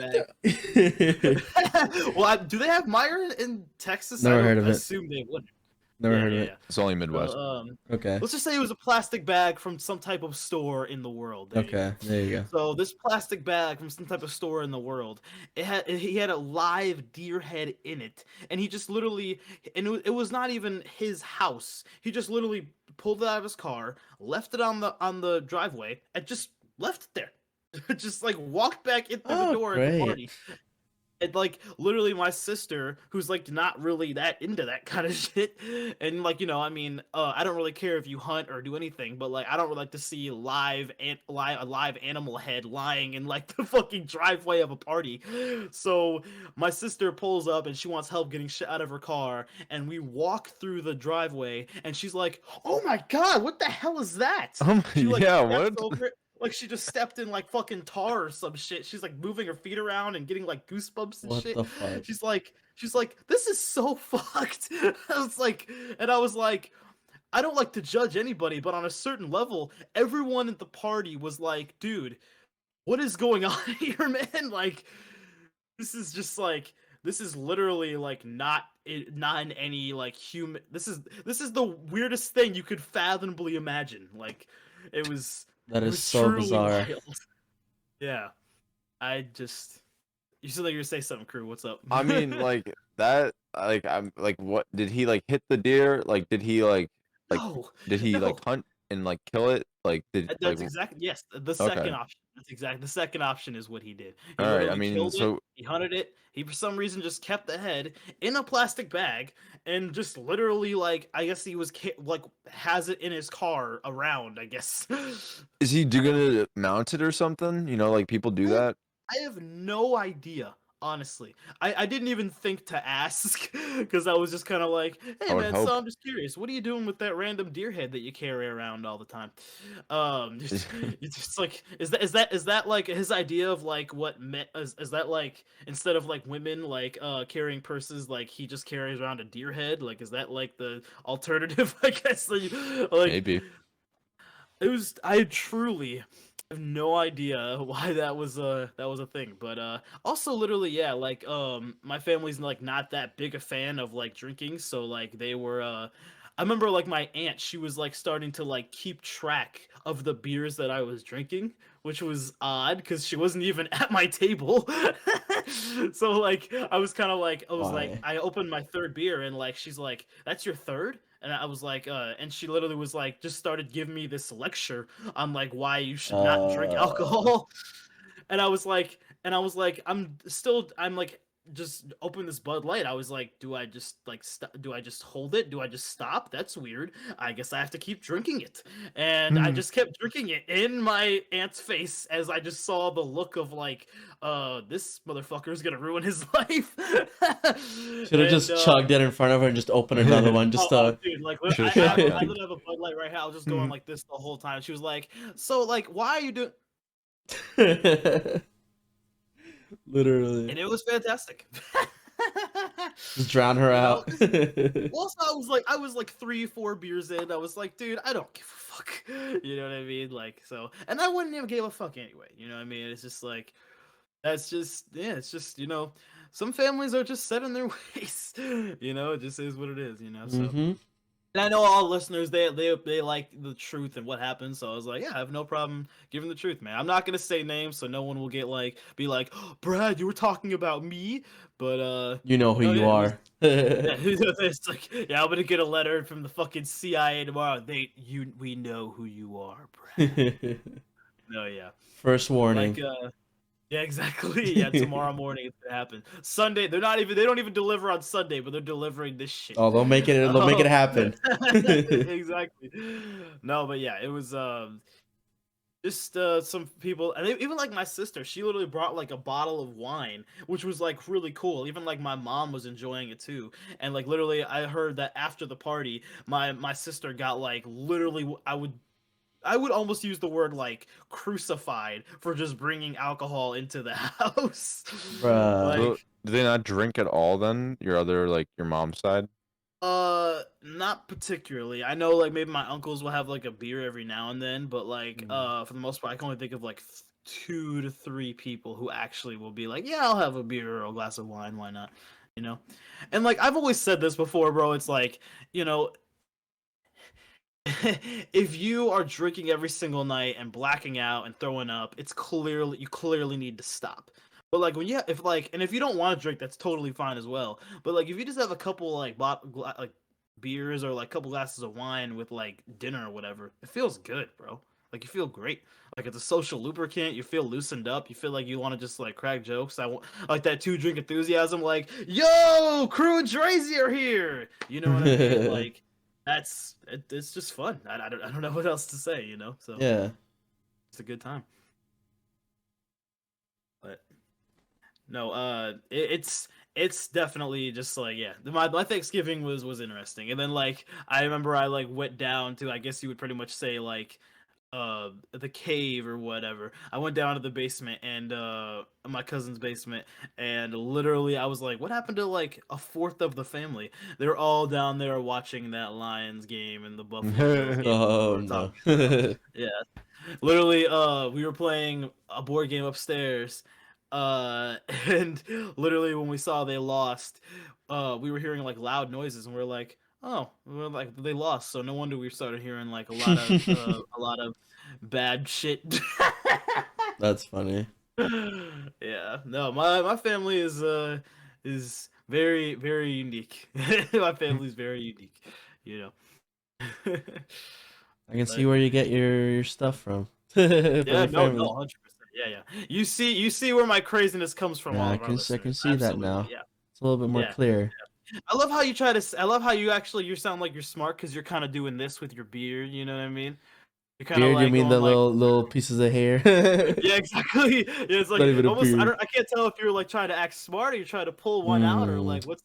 Speaker 1: bag. Well, do they have Meyer in Texas?
Speaker 2: Never heard of
Speaker 1: I
Speaker 2: it.
Speaker 1: assume they wouldn't.
Speaker 2: Never
Speaker 1: Yeah,
Speaker 2: heard of
Speaker 1: yeah,
Speaker 2: it.
Speaker 1: yeah.
Speaker 3: It's only
Speaker 1: So,
Speaker 3: Midwest.
Speaker 2: Okay.
Speaker 1: let's just say it was a plastic bag from some type of store in the world. There you go.
Speaker 2: Okay. There you go.
Speaker 1: So this plastic bag from some type of store in the world, he had a live deer head in it, and he just literally, and it was not even his house. He just literally pulled it out of his car, left it on the driveway, and just left it there. Just like walked back into the
Speaker 2: Oh,
Speaker 1: door at the
Speaker 2: great.
Speaker 1: party. And like literally my sister, who's like not really that into that kind of shit, and like, I mean, I don't really care if you hunt or do anything, but like I don't really like to see a live animal head lying in like the fucking driveway of a party. So my sister pulls up and she wants help getting shit out of her car, and we walk through the driveway, and she's like, "Oh my god, what the hell is that?" She like
Speaker 3: Yeah,
Speaker 1: steps
Speaker 3: what?
Speaker 1: over it, like she just stepped in like fucking tar or some shit. She's like moving her feet around and getting like goosebumps and
Speaker 2: What
Speaker 1: shit.
Speaker 2: the fuck?
Speaker 1: She's like, this is so fucked. I was like, I don't like to judge anybody, but on a certain level, everyone at the party was like, dude, what is going on here, man? Like, this is just like, this is literally like not in any like human. This is the weirdest thing you could fathomably imagine. Like, it was.
Speaker 2: That
Speaker 1: It
Speaker 2: is
Speaker 1: was
Speaker 2: so
Speaker 1: truly
Speaker 2: bizarre.
Speaker 1: wild. Yeah. You said that you were say something, Crew. What's up?
Speaker 3: I mean, like that. Like I'm like, what did he like hit the deer? Like, did he like
Speaker 1: No,
Speaker 3: did he
Speaker 1: no.
Speaker 3: like hunt and like kill it? Like, did like
Speaker 1: That's exactly, yes. The second
Speaker 3: okay.
Speaker 1: option. That's exactly the second option is what he did. He
Speaker 3: All right. I
Speaker 1: literally
Speaker 3: mean,
Speaker 1: killed it.
Speaker 3: so
Speaker 1: He hunted it. He for some reason just kept the head in a plastic bag and just literally like I guess he was like has it in his car around. I guess.
Speaker 3: is he gonna mount it or something? You know, like people do
Speaker 1: I have
Speaker 3: that.
Speaker 1: I have no idea. honestly. I didn't even think to ask because I was just kind of like,
Speaker 3: I
Speaker 1: hey
Speaker 3: would
Speaker 1: man,
Speaker 3: hope.
Speaker 1: so I'm just curious, what are you doing with that random deer head that you carry around all the time? It's just like, is that like his idea of like what met is that like instead of like women like carrying purses, like he just carries around a deer head? Like, is that like the alternative? I guess like
Speaker 3: Maybe.
Speaker 1: it was. I truly have no idea why that was a thing. But also literally, yeah, like my family's like not that big a fan of like drinking, so like they were I remember like my aunt, she was like starting to like keep track of the beers that I was drinking, which was odd because she wasn't even at my table. So like I was kind of like I was like
Speaker 2: Why?
Speaker 1: I opened my third beer and like she's like, "That's your third?" And I was like, and she literally was like, just started giving me this lecture on like why you should not drink
Speaker 2: Uh,
Speaker 1: alcohol. And I was like, I'm like, just open this Bud Light. I was like, do I just like, do I just hold it? Do I just stop? That's weird. I guess I have to keep drinking it. And I just kept drinking it in my aunt's face as I just saw the look of like, this motherfucker is gonna ruin his life.
Speaker 2: should have just chugged it in front of her and just opened another one. Just
Speaker 1: Dude, like
Speaker 3: Should've
Speaker 1: I
Speaker 3: shotgunned.
Speaker 1: literally have a Bud Light right now. I was just going like this the whole time. She was like, "So, like, why are you doing?"
Speaker 2: literally
Speaker 1: And it was fantastic.
Speaker 2: just drown her
Speaker 1: You know,
Speaker 2: out.
Speaker 1: 'cause also I was like 3, 4 beers in. I was like, dude, I don't give a fuck. You know what I mean? Like, so, and I wouldn't even give a fuck anyway. You know what I mean? It's just like that's just yeah. It's just some families are just set in their ways. It just is what it is. So.
Speaker 2: hmm
Speaker 1: And I know all listeners they like the truth and what happened, so I was like, yeah, I have no problem giving the truth, man. I'm not gonna say names, so no one will be like, oh, Brad, you were talking about me, but
Speaker 2: You know who
Speaker 1: no,
Speaker 2: you
Speaker 1: yeah, it was
Speaker 2: are.
Speaker 1: yeah, it's like yeah, I'm gonna get a letter from the fucking CIA tomorrow. We know who you are, Brad. No, yeah,
Speaker 2: First
Speaker 1: like
Speaker 2: warning.
Speaker 1: yeah, exactly. Yeah, tomorrow morning it's gonna happen. Sunday, they don't even deliver on Sunday, but they're delivering this shit.
Speaker 2: Oh, they'll make it happen.
Speaker 1: Exactly. No, but yeah, it was just some people, and even like my sister, she literally brought like a bottle of wine, which was like really cool. Even like my mom was enjoying it too. And like literally I heard that after the party, my sister got like literally I would almost use the word like crucified for just bringing alcohol into the house.
Speaker 2: Bruh.
Speaker 3: So
Speaker 1: Like,
Speaker 3: do they not drink at all then? Your other like your mom's side?
Speaker 1: not particularly. I know like maybe my uncles will have like a beer every now and then, but like for the most part I can only think of like 2 to 3 people who actually will be like, yeah, I'll have a beer or a glass of wine, why not? You know? And like I've always said this before, bro, it's like, you know, if you are drinking every single night and blacking out and throwing up, you clearly need to stop. But like if you don't want to drink, that's totally fine as well. But like if you just have a couple like like beers or like a couple glasses of wine with like dinner or whatever, it feels good, bro. Like you feel great. Like it's a social lubricant. You feel loosened up. You feel like you want to just like crack jokes. Like that 2 drink enthusiasm. Like, yo, Crew and Drazy are here. You know what I mean? Like it's just fun. I don't know what else to say, So
Speaker 2: Yeah.
Speaker 1: it's a good time. But no, it's definitely just like yeah. My Thanksgiving was interesting, and then like I remember I like went down to I guess you would pretty much say like the cave or whatever. I went down to the basement and my cousin's basement, and literally I was like, what happened to like a fourth of the family? They're all down there watching that Lions game and the Buffalo Bills game.
Speaker 2: Oh
Speaker 1: We're
Speaker 2: no.
Speaker 1: talking about. Yeah, literally we were playing a board game upstairs, and literally when we saw they lost, we were hearing like loud noises and we are like, oh, we're like they lost, so no wonder we started hearing like a lot of bad shit.
Speaker 2: That's funny.
Speaker 1: Yeah, no, my family is very very unique. My family's very unique, you know.
Speaker 2: I can see
Speaker 1: But
Speaker 2: where you get your stuff from. From
Speaker 1: yeah,
Speaker 2: your
Speaker 1: no,
Speaker 2: family.
Speaker 1: 100%. Yeah, yeah. You see where my craziness comes from,
Speaker 2: Yeah,
Speaker 1: all
Speaker 2: I
Speaker 1: of our
Speaker 2: can
Speaker 1: listeners.
Speaker 2: see that
Speaker 1: Absolutely,
Speaker 2: now.
Speaker 1: yeah,
Speaker 2: It's a little bit more
Speaker 1: yeah.
Speaker 2: clear.
Speaker 1: I love how you try to. I love how you sound like you're smart because you're kind of doing this with your beard. You know what I mean? kind of
Speaker 2: Beard, you
Speaker 1: like
Speaker 2: mean the
Speaker 1: going like
Speaker 2: little pieces of hair?
Speaker 1: yeah, exactly. Yeah, it's like
Speaker 2: Not even a
Speaker 1: almost
Speaker 2: beard.
Speaker 1: I can't tell if you're like trying to act smart or you're trying to pull one out or
Speaker 2: Hmm.
Speaker 1: like
Speaker 2: I
Speaker 1: what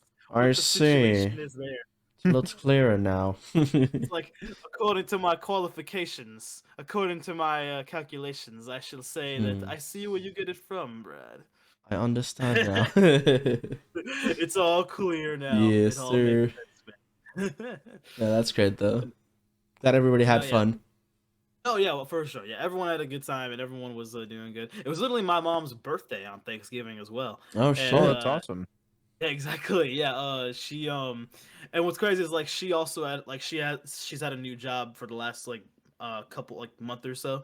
Speaker 1: the
Speaker 2: see.
Speaker 1: situation is there.
Speaker 2: It looks clearer now.
Speaker 1: It's like according to my qualifications, according to my calculations, I shall say that
Speaker 2: Hmm.
Speaker 1: I see where you get it from, Brad.
Speaker 2: I understand now.
Speaker 1: It's all clear now.
Speaker 2: Yes,
Speaker 1: It all makes
Speaker 2: sir.
Speaker 1: sense, man.
Speaker 2: Yeah, that's great though. Glad everybody
Speaker 1: No,
Speaker 2: had
Speaker 1: yeah.
Speaker 2: fun.
Speaker 1: Oh yeah, well for sure. Yeah, everyone had a good time and everyone was doing good. It was literally my mom's birthday on Thanksgiving as well.
Speaker 2: Oh
Speaker 1: And
Speaker 3: Oh,
Speaker 2: shit.
Speaker 3: that's awesome.
Speaker 1: yeah, exactly. Yeah. She and what's crazy is like she also had like she's had a new job for the last like couple like month or so,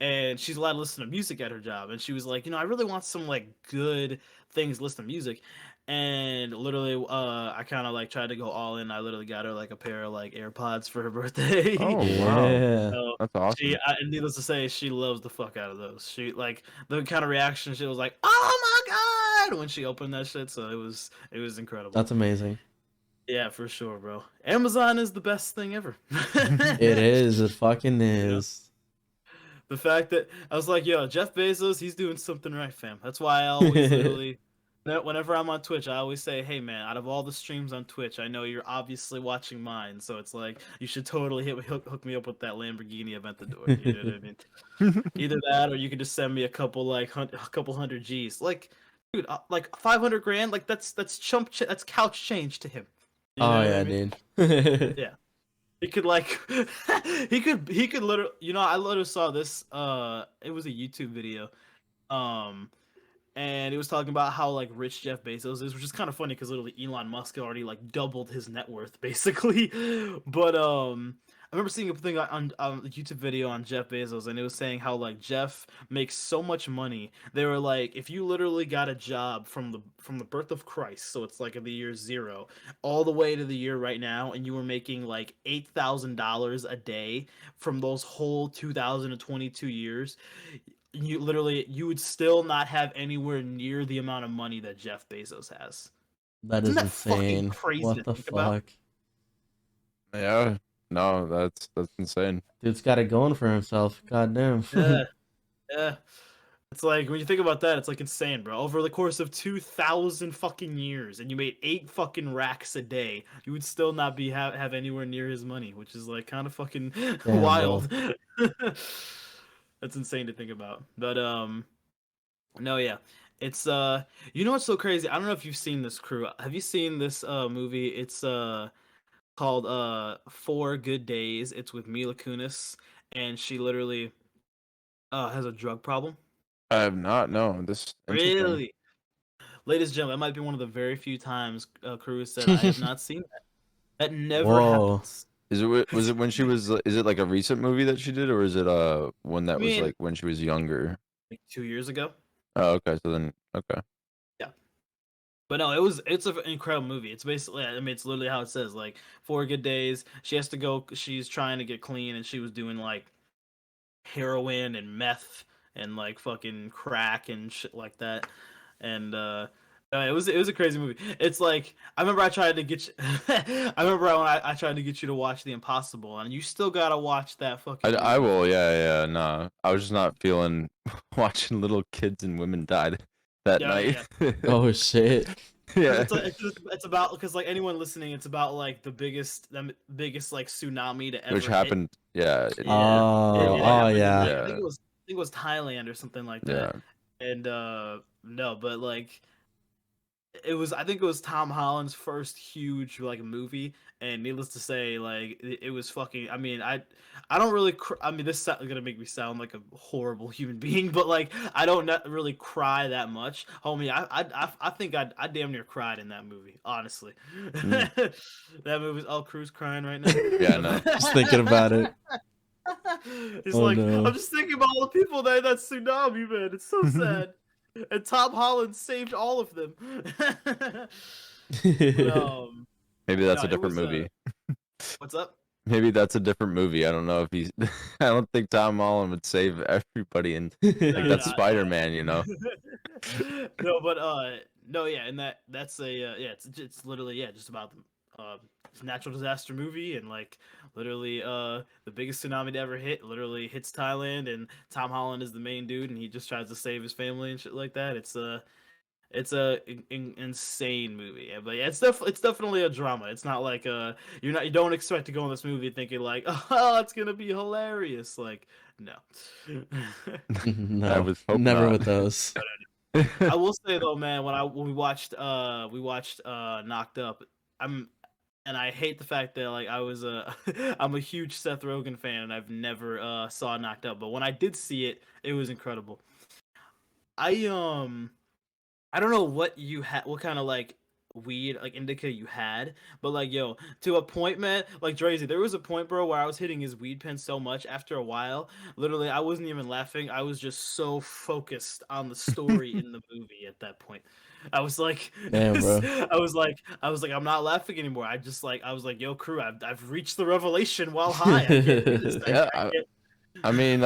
Speaker 1: and she's allowed to listen to music at her job. And she was like, I really want some like good things to listen to music. And literally, I kind of like tried to go all in. I literally got her like a pair of like AirPods for her birthday.
Speaker 3: Oh wow,
Speaker 2: Yeah.
Speaker 1: So
Speaker 3: that's awesome.
Speaker 1: and needless to say, she loves the fuck out of those. She like the kind of reaction she was like, "Oh my god!" when she opened that shit. So it was incredible.
Speaker 2: That's amazing.
Speaker 1: Yeah, for sure, bro. Amazon is the best thing ever.
Speaker 2: It is. It fucking
Speaker 1: You know?
Speaker 2: is.
Speaker 1: The fact that I was like, "Yo, Jeff Bezos, he's doing something right, fam." That's why I always literally. Whenever I'm on Twitch, I always say, "Hey, man, out of all the streams on Twitch, I know you're obviously watching mine, so it's like you should totally hook me up with that Lamborghini Aventador." You know what I mean? Either that, or you could just send me a couple like a couple hundred G's. Like, dude, like 500 grand, like that's that's couch change to him. You
Speaker 2: Oh
Speaker 1: know what
Speaker 2: yeah,
Speaker 1: I mean?
Speaker 2: dude.
Speaker 1: Yeah. He could like he could literally I literally saw this it was a YouTube video. Um and it was talking about how like rich Jeff Bezos is, which is kind of funny because literally Elon Musk already like doubled his net worth basically. But I remember seeing a thing on a YouTube video on Jeff Bezos, and it was saying how like Jeff makes so much money. They were like, if you literally got a job from the birth of Christ, so it's like in the year zero, all the way to the year right now, and you were making like $8,000 a day from those whole 2022 years, you would still not have anywhere near the amount of money that Jeff Bezos has.
Speaker 2: That
Speaker 1: Isn't
Speaker 2: is
Speaker 1: that fucking
Speaker 2: insane.
Speaker 1: crazy
Speaker 2: What
Speaker 1: to
Speaker 2: the
Speaker 1: think about?
Speaker 2: fuck?
Speaker 3: Yeah, no, that's insane.
Speaker 2: Dude's got it going for himself. Goddamn.
Speaker 1: Yeah, yeah. It's like when you think about that, it's like insane, bro. Over the course of 2,000 fucking years, and you made 8 fucking racks a day, you would still not be have anywhere near his money, which is like kind of fucking
Speaker 2: Damn,
Speaker 1: wild. That's insane to think about. But no, yeah. It's you know what's so crazy? I don't know if you've seen this, crew. Have you seen this movie? It's called 4 Good Days. It's with Mila Kunis, and she literally has a drug problem.
Speaker 3: I have not. No, this interesting.
Speaker 1: Really? Ladies and gentlemen, that might be one of the very few times Cruz said I have not seen that. That never
Speaker 2: Whoa.
Speaker 1: happens.
Speaker 3: Is it was it when she was? Is it like a recent movie that she did, or is it one that was
Speaker 1: mean-
Speaker 3: like when she was younger?
Speaker 1: Like 2 years ago.
Speaker 3: Oh, okay. So then, okay.
Speaker 1: But no, it's an incredible movie. It's basically, I mean, it's literally how it says, like 4 Good Days. She has to go. She's trying to get clean, and she was doing like heroin and meth and like fucking crack and shit like that. And it was a crazy movie. It's like I remember I tried to get you. I remember when I tried to get you to watch The Impossible, and you still gotta watch that fucking.
Speaker 3: I
Speaker 1: movie.
Speaker 3: will. Yeah. Nah, I was just not feeling watching little kids and women died that
Speaker 1: Yeah,
Speaker 3: night.
Speaker 2: Oh shit.
Speaker 3: Yeah.
Speaker 1: It's about because like anyone listening, it's about like the biggest like tsunami to ever
Speaker 3: Which
Speaker 1: hit.
Speaker 3: happened. Yeah.
Speaker 1: Yeah.
Speaker 2: Oh,
Speaker 1: It
Speaker 2: oh
Speaker 1: happened in,
Speaker 2: yeah.
Speaker 1: like,
Speaker 3: Yeah.
Speaker 1: I think it was Thailand or something like
Speaker 3: Yeah.
Speaker 1: that. And no, but like I think it was Tom Holland's first huge like movie, and needless to say, like it was fucking. I mean, I don't really. I mean, this is gonna make me sound like a horrible human being, but like I don't really cry that much, homie. I think I damn near cried in that movie, honestly. That movie's all Cruz crying right now.
Speaker 3: Yeah, no.
Speaker 2: Just thinking about it.
Speaker 1: He's
Speaker 2: Oh,
Speaker 1: like,
Speaker 2: no.
Speaker 1: I'm just thinking about all the people that tsunami, man. It's so sad. And Tom Holland saved all of them. But,
Speaker 3: Maybe that's
Speaker 1: no,
Speaker 3: a different
Speaker 1: it was,
Speaker 3: movie.
Speaker 1: what's up?
Speaker 3: Maybe that's a different movie. I don't know if he's. I don't think Tom Holland would save everybody, and like
Speaker 1: Nah,
Speaker 3: that's
Speaker 1: nah,
Speaker 3: Spider-Man, you know.
Speaker 1: No, but no, yeah, and that's a yeah, it's literally just about natural disaster movie, and like literally the biggest tsunami to ever hit literally hits Thailand, and Tom Holland is the main dude, and he just tries to save his family and shit like that. It's a insane movie. Yeah, but yeah, it's definitely a drama. It's not like you don't expect to go in this movie thinking like, oh, it's gonna be hilarious. Like, no.
Speaker 3: I
Speaker 2: No,
Speaker 3: would hope
Speaker 2: never
Speaker 3: not.
Speaker 2: with those.
Speaker 1: I will say though, man, when we watched Knocked Up, I'm and I hate the fact that like I was a I'm a huge Seth Rogen fan, and I've never saw Knocked Up, but when I did see it, it was incredible. I I don't know what you had, what kind of like weed like indica you had, but like yo, to a point, man, like Drazy, there was a point, bro, where I was hitting his weed pen so much after a while, literally, I wasn't even laughing. I was just so focused on the story in the movie at that point. I was like,
Speaker 2: Damn, bro.
Speaker 1: I was like, I'm not laughing anymore. I was like, yo, crew, I've reached the revelation while high. I can't do this.
Speaker 3: Yeah,
Speaker 1: I can't.
Speaker 3: I mean,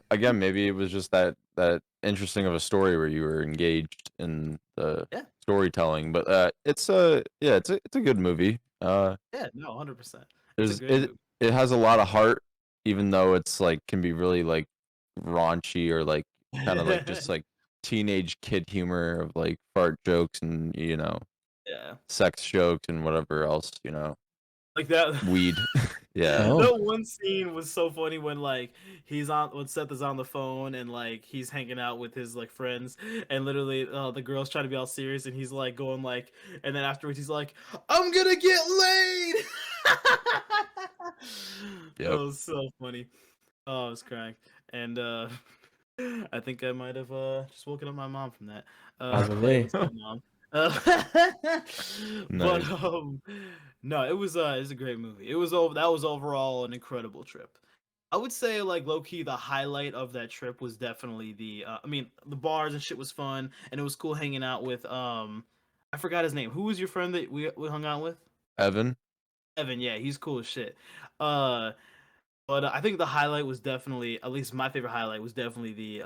Speaker 3: again, maybe it was just that interesting of a story where you were engaged in the
Speaker 1: Yeah,
Speaker 3: storytelling, but yeah, it's a good movie.
Speaker 1: yeah, no, 100%. It's a
Speaker 3: There's
Speaker 1: great movie.
Speaker 3: it has a lot of heart, even though it's like can be really like raunchy or like kind of like just like teenage kid humor of like fart jokes and
Speaker 1: Yeah,
Speaker 3: sex jokes and whatever else,
Speaker 1: like that.
Speaker 3: weed. Yeah.
Speaker 2: Oh.
Speaker 1: That one scene was so funny when like when Seth is on the phone and like he's hanging out with his like friends, and literally the girl's trying to be all serious, and he's like going like, and then afterwards he's like, I'm gonna get laid.
Speaker 3: Yep.
Speaker 1: That was so funny. Oh, I was crying. And I think I might have just woken up my mom from that.
Speaker 2: Probably.
Speaker 1: What's up, Mom? But
Speaker 3: Nice.
Speaker 1: no, it was a great movie. That was overall an incredible trip. I would say like low key the highlight of that trip was definitely I mean the bars and shit was fun, and it was cool hanging out with I forgot his name. Who was your friend that we hung out with?
Speaker 3: Evan.
Speaker 1: Evan, yeah, he's cool as shit. Uh but I think the highlight was definitely, at least my favorite highlight was definitely the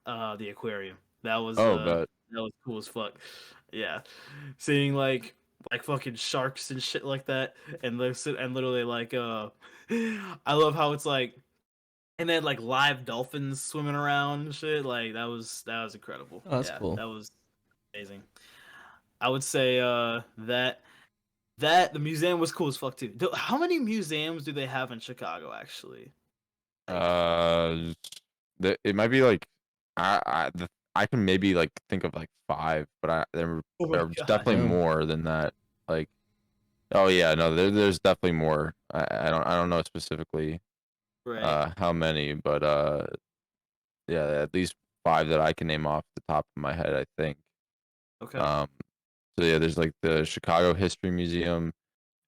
Speaker 1: aquarium. That was
Speaker 3: Oh,
Speaker 1: uh
Speaker 3: but
Speaker 1: that was cool as fuck. Yeah. Seeing like fucking sharks and shit like that, and literally like I love how it's like, and then like live dolphins swimming around and shit. Like that was incredible.
Speaker 2: Oh, that's
Speaker 1: Yeah,
Speaker 2: cool.
Speaker 1: that was amazing. I would say that the museum was cool as fuck too. How many museums do they have in Chicago actually?
Speaker 3: uh, it might be like I can maybe like think of like 5, but
Speaker 1: Oh my
Speaker 3: there's
Speaker 1: god.
Speaker 3: definitely
Speaker 2: Damn.
Speaker 3: more than that. Like, oh yeah, no, there's definitely more. I don't know specifically
Speaker 1: Right.
Speaker 3: how many, but yeah, at least 5 that I can name off the top of my head, I think.
Speaker 1: Okay.
Speaker 3: So yeah, there's like the Chicago History Museum,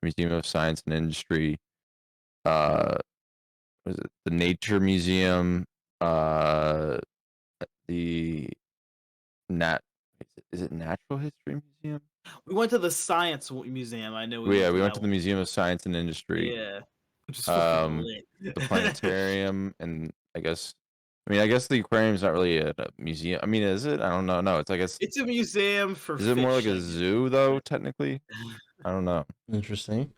Speaker 3: Museum of Science and Industry, uh, what is it, the Nature Museum, uh, the nat is it Natural History Museum?
Speaker 1: We went to the science museum. I know we
Speaker 3: Well,
Speaker 1: went
Speaker 3: yeah,
Speaker 1: to
Speaker 3: we went
Speaker 1: that
Speaker 3: to the
Speaker 1: one.
Speaker 3: Museum of Science and Industry,
Speaker 1: Yeah. Which is fucking lit.
Speaker 3: the planetarium, and I guess the aquarium's not really a museum. I mean, is it? I don't know. No, it's I guess
Speaker 1: It's a museum for
Speaker 3: is it more like
Speaker 1: fish, I
Speaker 3: a
Speaker 1: guess.
Speaker 3: zoo though? Technically, I don't know.
Speaker 2: Interesting.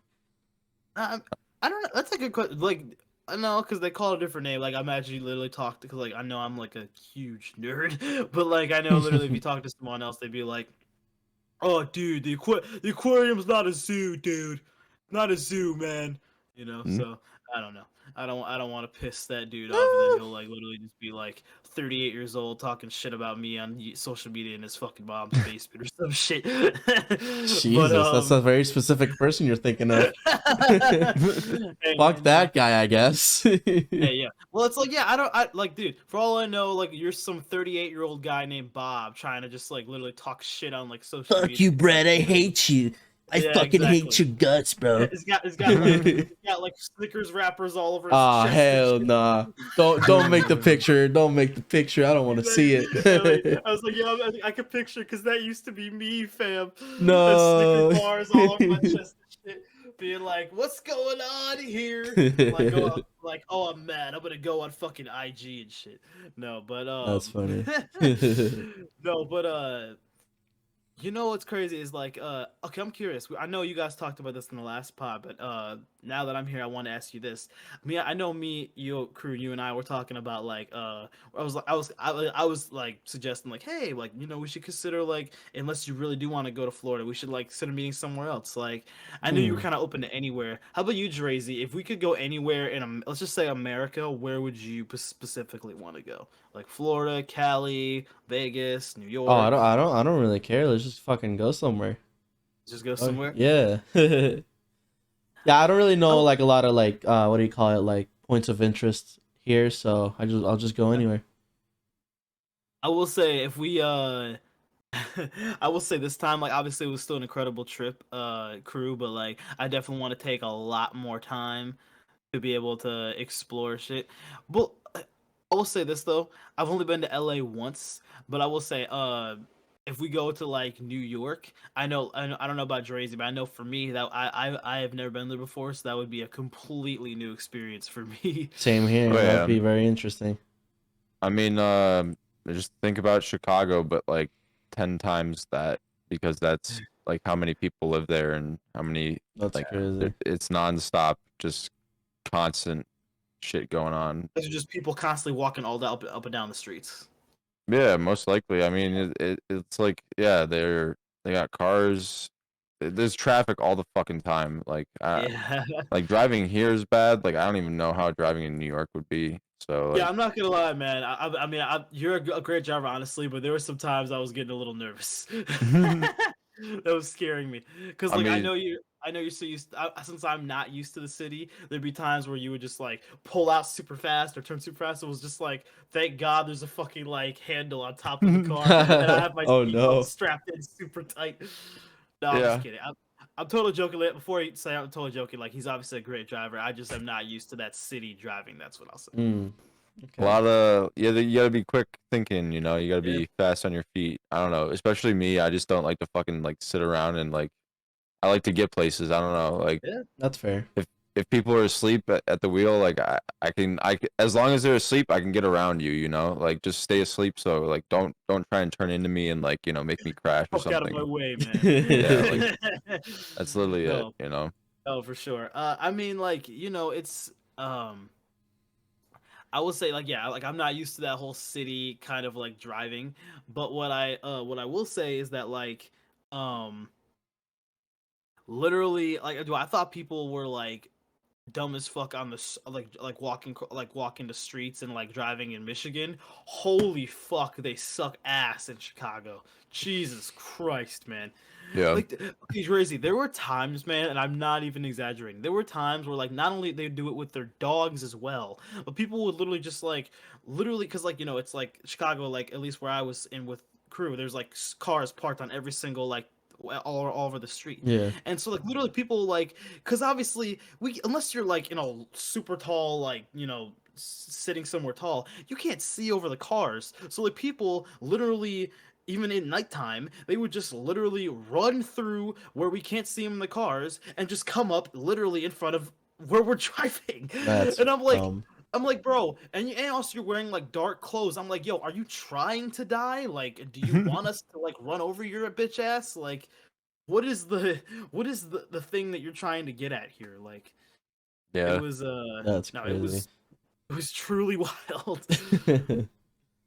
Speaker 1: I don't know. That's a good question. Like, I know because they call it a different name. Like, I imagine you literally talk to, because like I know I'm like a huge nerd, but like I know literally if you talk to someone else, they'd be like, "Oh, dude, the aquarium's not a zoo, dude. Not a zoo, man."
Speaker 3: Hmm?
Speaker 1: So I don't know. I don't want to piss that dude off, and then he'll like literally just be like 38 years old talking shit about me on social media in his fucking mom's basement or some shit.
Speaker 2: Jesus, that's a very specific person you're thinking of. Fuck that guy, I guess.
Speaker 1: Hey, yeah. Well, it's like, yeah, I like, dude, for all I know, like, you're some 38-year-old guy named Bob trying to just, like, literally talk shit on, like, social
Speaker 2: Fuck
Speaker 1: media.
Speaker 2: you, Brett. I hate you. I
Speaker 1: Yeah,
Speaker 2: fucking hate
Speaker 1: exactly.
Speaker 2: your guts, bro.
Speaker 1: It's got like Snickers wrappers all over his
Speaker 2: Ah,
Speaker 1: chest.
Speaker 2: hell nah. Don't make the picture. Don't make the picture. I don't want to see
Speaker 1: I
Speaker 2: it.
Speaker 1: was like, yeah, I could picture, because that used to be me, fam.
Speaker 2: No.
Speaker 1: Snickers bars all over my chest and shit. Being like, what's going on here? Like, oh, I'm mad. I'm gonna go on fucking IG and shit. No, but
Speaker 2: That's funny.
Speaker 1: no, but You know what's crazy is like, okay, I'm curious. I know you guys talked about this in the last pod, but now that I'm here, I want to ask you this. I know you, crew, you and I were talking about like, I was like suggesting like, hey, like, we should consider like, unless you really do want to go to Florida, we should like consider meeting somewhere else. Like, I knew you were
Speaker 2: Hmm.
Speaker 1: kind of open to anywhere. How about you, Drazy? If we could go anywhere in, let's just say America, where would you specifically want to go? Like Florida, Cali, Vegas, New
Speaker 2: Oh,
Speaker 1: York.
Speaker 2: I don't really care. Let's just fucking go somewhere.
Speaker 1: Just go
Speaker 2: Oh,
Speaker 1: somewhere.
Speaker 2: yeah. Yeah, I don't really know
Speaker 1: I,
Speaker 2: like a lot of like what do you call it, like points of interest here, so I'll just go anywhere.
Speaker 1: I will say if we I will say this time, like obviously it was still an incredible trip, crew, but like I definitely want to take a lot more time to be able to explore shit. But I will say this though, I've only been to LA once, but I will say if we go to like New York, I don't know about Drazy, but I know for me that I have never been there before, so that would be a completely new experience for me.
Speaker 2: Same here.
Speaker 3: Oh
Speaker 2: That'd
Speaker 3: yeah.
Speaker 2: be very interesting.
Speaker 3: I mean, just think about Chicago, but like 10 times that, because that's like how many people live there and how many,
Speaker 2: That's
Speaker 3: like,
Speaker 2: crazy.
Speaker 3: it's nonstop, just constant shit going on.
Speaker 1: Those are just people constantly walking all up and down the streets.
Speaker 3: Yeah, most likely. I mean, it's like, yeah, they got cars. There's traffic all the fucking time.
Speaker 1: Yeah.
Speaker 3: Like driving here is bad. Like I don't even know how driving in New York would be. So
Speaker 1: Yeah,
Speaker 3: like,
Speaker 1: I'm not gonna lie, man. You're a great driver, honestly, but there were some times I was getting a little nervous. That was scaring me, cause
Speaker 3: I
Speaker 1: like
Speaker 3: mean,
Speaker 1: I know you're so used. Since I'm not used to the city, there'd be times where you would just like pull out super fast or turn super fast. It was just like, thank God, there's a fucking like handle on top of the car, and I have my
Speaker 2: Oh
Speaker 1: seatbelt
Speaker 2: no.
Speaker 1: strapped in super tight. No, I'm just
Speaker 3: yeah.
Speaker 1: kidding. I'm totally joking. Before you say I'm totally joking, like he's obviously a great driver. I just am not used to that city driving. That's what I'll say.
Speaker 2: Mm,
Speaker 3: A
Speaker 2: okay.
Speaker 3: lot of, yeah, you gotta be quick thinking, you gotta
Speaker 1: Yeah.
Speaker 3: be fast on your feet. I don't know, especially me. I just don't like to fucking like sit around and like I like to get places. I don't know, like
Speaker 1: Yeah.
Speaker 2: That's fair.
Speaker 3: if people are asleep at the wheel, like as long as they're asleep, I can get around you. Like just stay asleep. So like don't try and turn into me and like make me crash or
Speaker 1: Fuck out of my
Speaker 3: something.
Speaker 1: way, man.
Speaker 3: Yeah, like that's literally it.
Speaker 1: No,
Speaker 3: You know.
Speaker 1: no, for sure. I mean, like, it's I will say, like, yeah, like I'm not used to that whole city kind of like driving, but what I will say is that like um literally, like, I thought people were like dumb as fuck on the like walking the streets and like driving in Michigan. Holy fuck, they suck ass in Chicago. Jesus Christ, man.
Speaker 3: Yeah.
Speaker 1: Like, okay, crazy. There were times, man, and I'm not even exaggerating. There were times where, like, not only they do it with their dogs as well, but people would literally just like, literally, because like it's like Chicago, like at least where I was in with crew, there's like cars parked on every single like all over the street,
Speaker 2: Yeah.
Speaker 1: and so like literally people like, because obviously unless you're like super tall, like sitting somewhere tall, you can't see over the cars. So like people literally, even in nighttime, they would just literally run through where we can't see them in the cars and just come up literally in front of where we're driving.
Speaker 2: That's
Speaker 1: And
Speaker 2: dumb.
Speaker 1: I'm like, bro, and also you're wearing like dark clothes. I'm like, yo, are you trying to die? Like, do you want us to like run over your bitch ass? Like, what is the thing that you're trying to get at here? Like, it
Speaker 3: Yeah.
Speaker 1: was
Speaker 2: That's
Speaker 1: no,
Speaker 2: crazy.
Speaker 1: it was truly wild.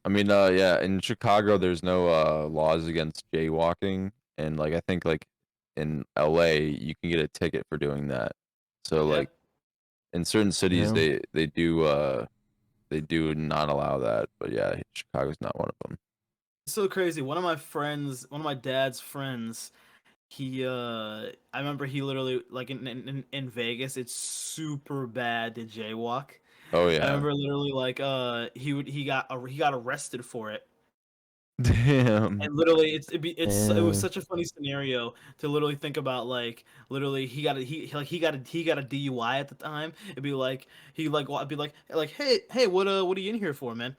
Speaker 3: I mean, yeah, in Chicago, there's no laws against jaywalking, and like I think like in LA, you can get a ticket for doing that. So
Speaker 1: Yeah.
Speaker 3: like in certain cities,
Speaker 2: Yeah.
Speaker 3: they do not allow that, but yeah, Chicago's not one of them.
Speaker 1: So crazy. One of my dad's friends, he I remember he literally like in Vegas, it's super bad to jaywalk.
Speaker 3: Oh
Speaker 1: I
Speaker 3: yeah.
Speaker 1: remember literally like he got arrested for it.
Speaker 3: Damn.
Speaker 1: And literally it was
Speaker 2: Yeah.
Speaker 1: such a funny scenario to literally think about, like literally he got a DUI at the time. It'd be like I'd be like hey what are you in here for, man?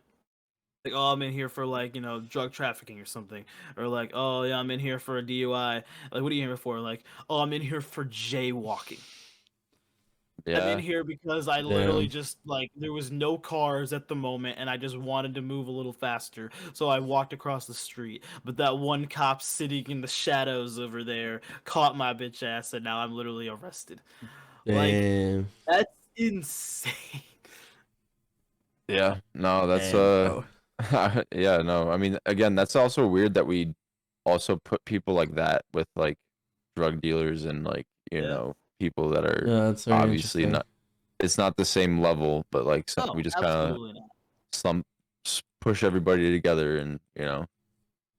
Speaker 1: Like, oh, I'm in here for like drug trafficking or something, or like, oh yeah, I'm in here for a DUI. Like, what are you here for? Like, oh, I'm in here for jaywalking. I'm in
Speaker 3: Yeah.
Speaker 1: here because I literally
Speaker 2: Damn.
Speaker 1: just like there was no cars at the moment and I just wanted to move a little faster. So I walked across the street. But that one cop sitting in the shadows over there caught my bitch ass and now I'm literally arrested. Like
Speaker 2: Damn.
Speaker 1: that's insane.
Speaker 3: Yeah. No, that's
Speaker 2: Damn, bro.
Speaker 3: yeah, no. I mean, again, that's also weird that we also put people like that with like drug dealers and like,
Speaker 1: Yeah.
Speaker 3: people that are
Speaker 2: Yeah, that's very
Speaker 3: obviously
Speaker 2: interesting.
Speaker 3: not, it's not the same level, but like some,
Speaker 1: No,
Speaker 3: we just kind of
Speaker 1: absolutely not.
Speaker 3: push everybody together and,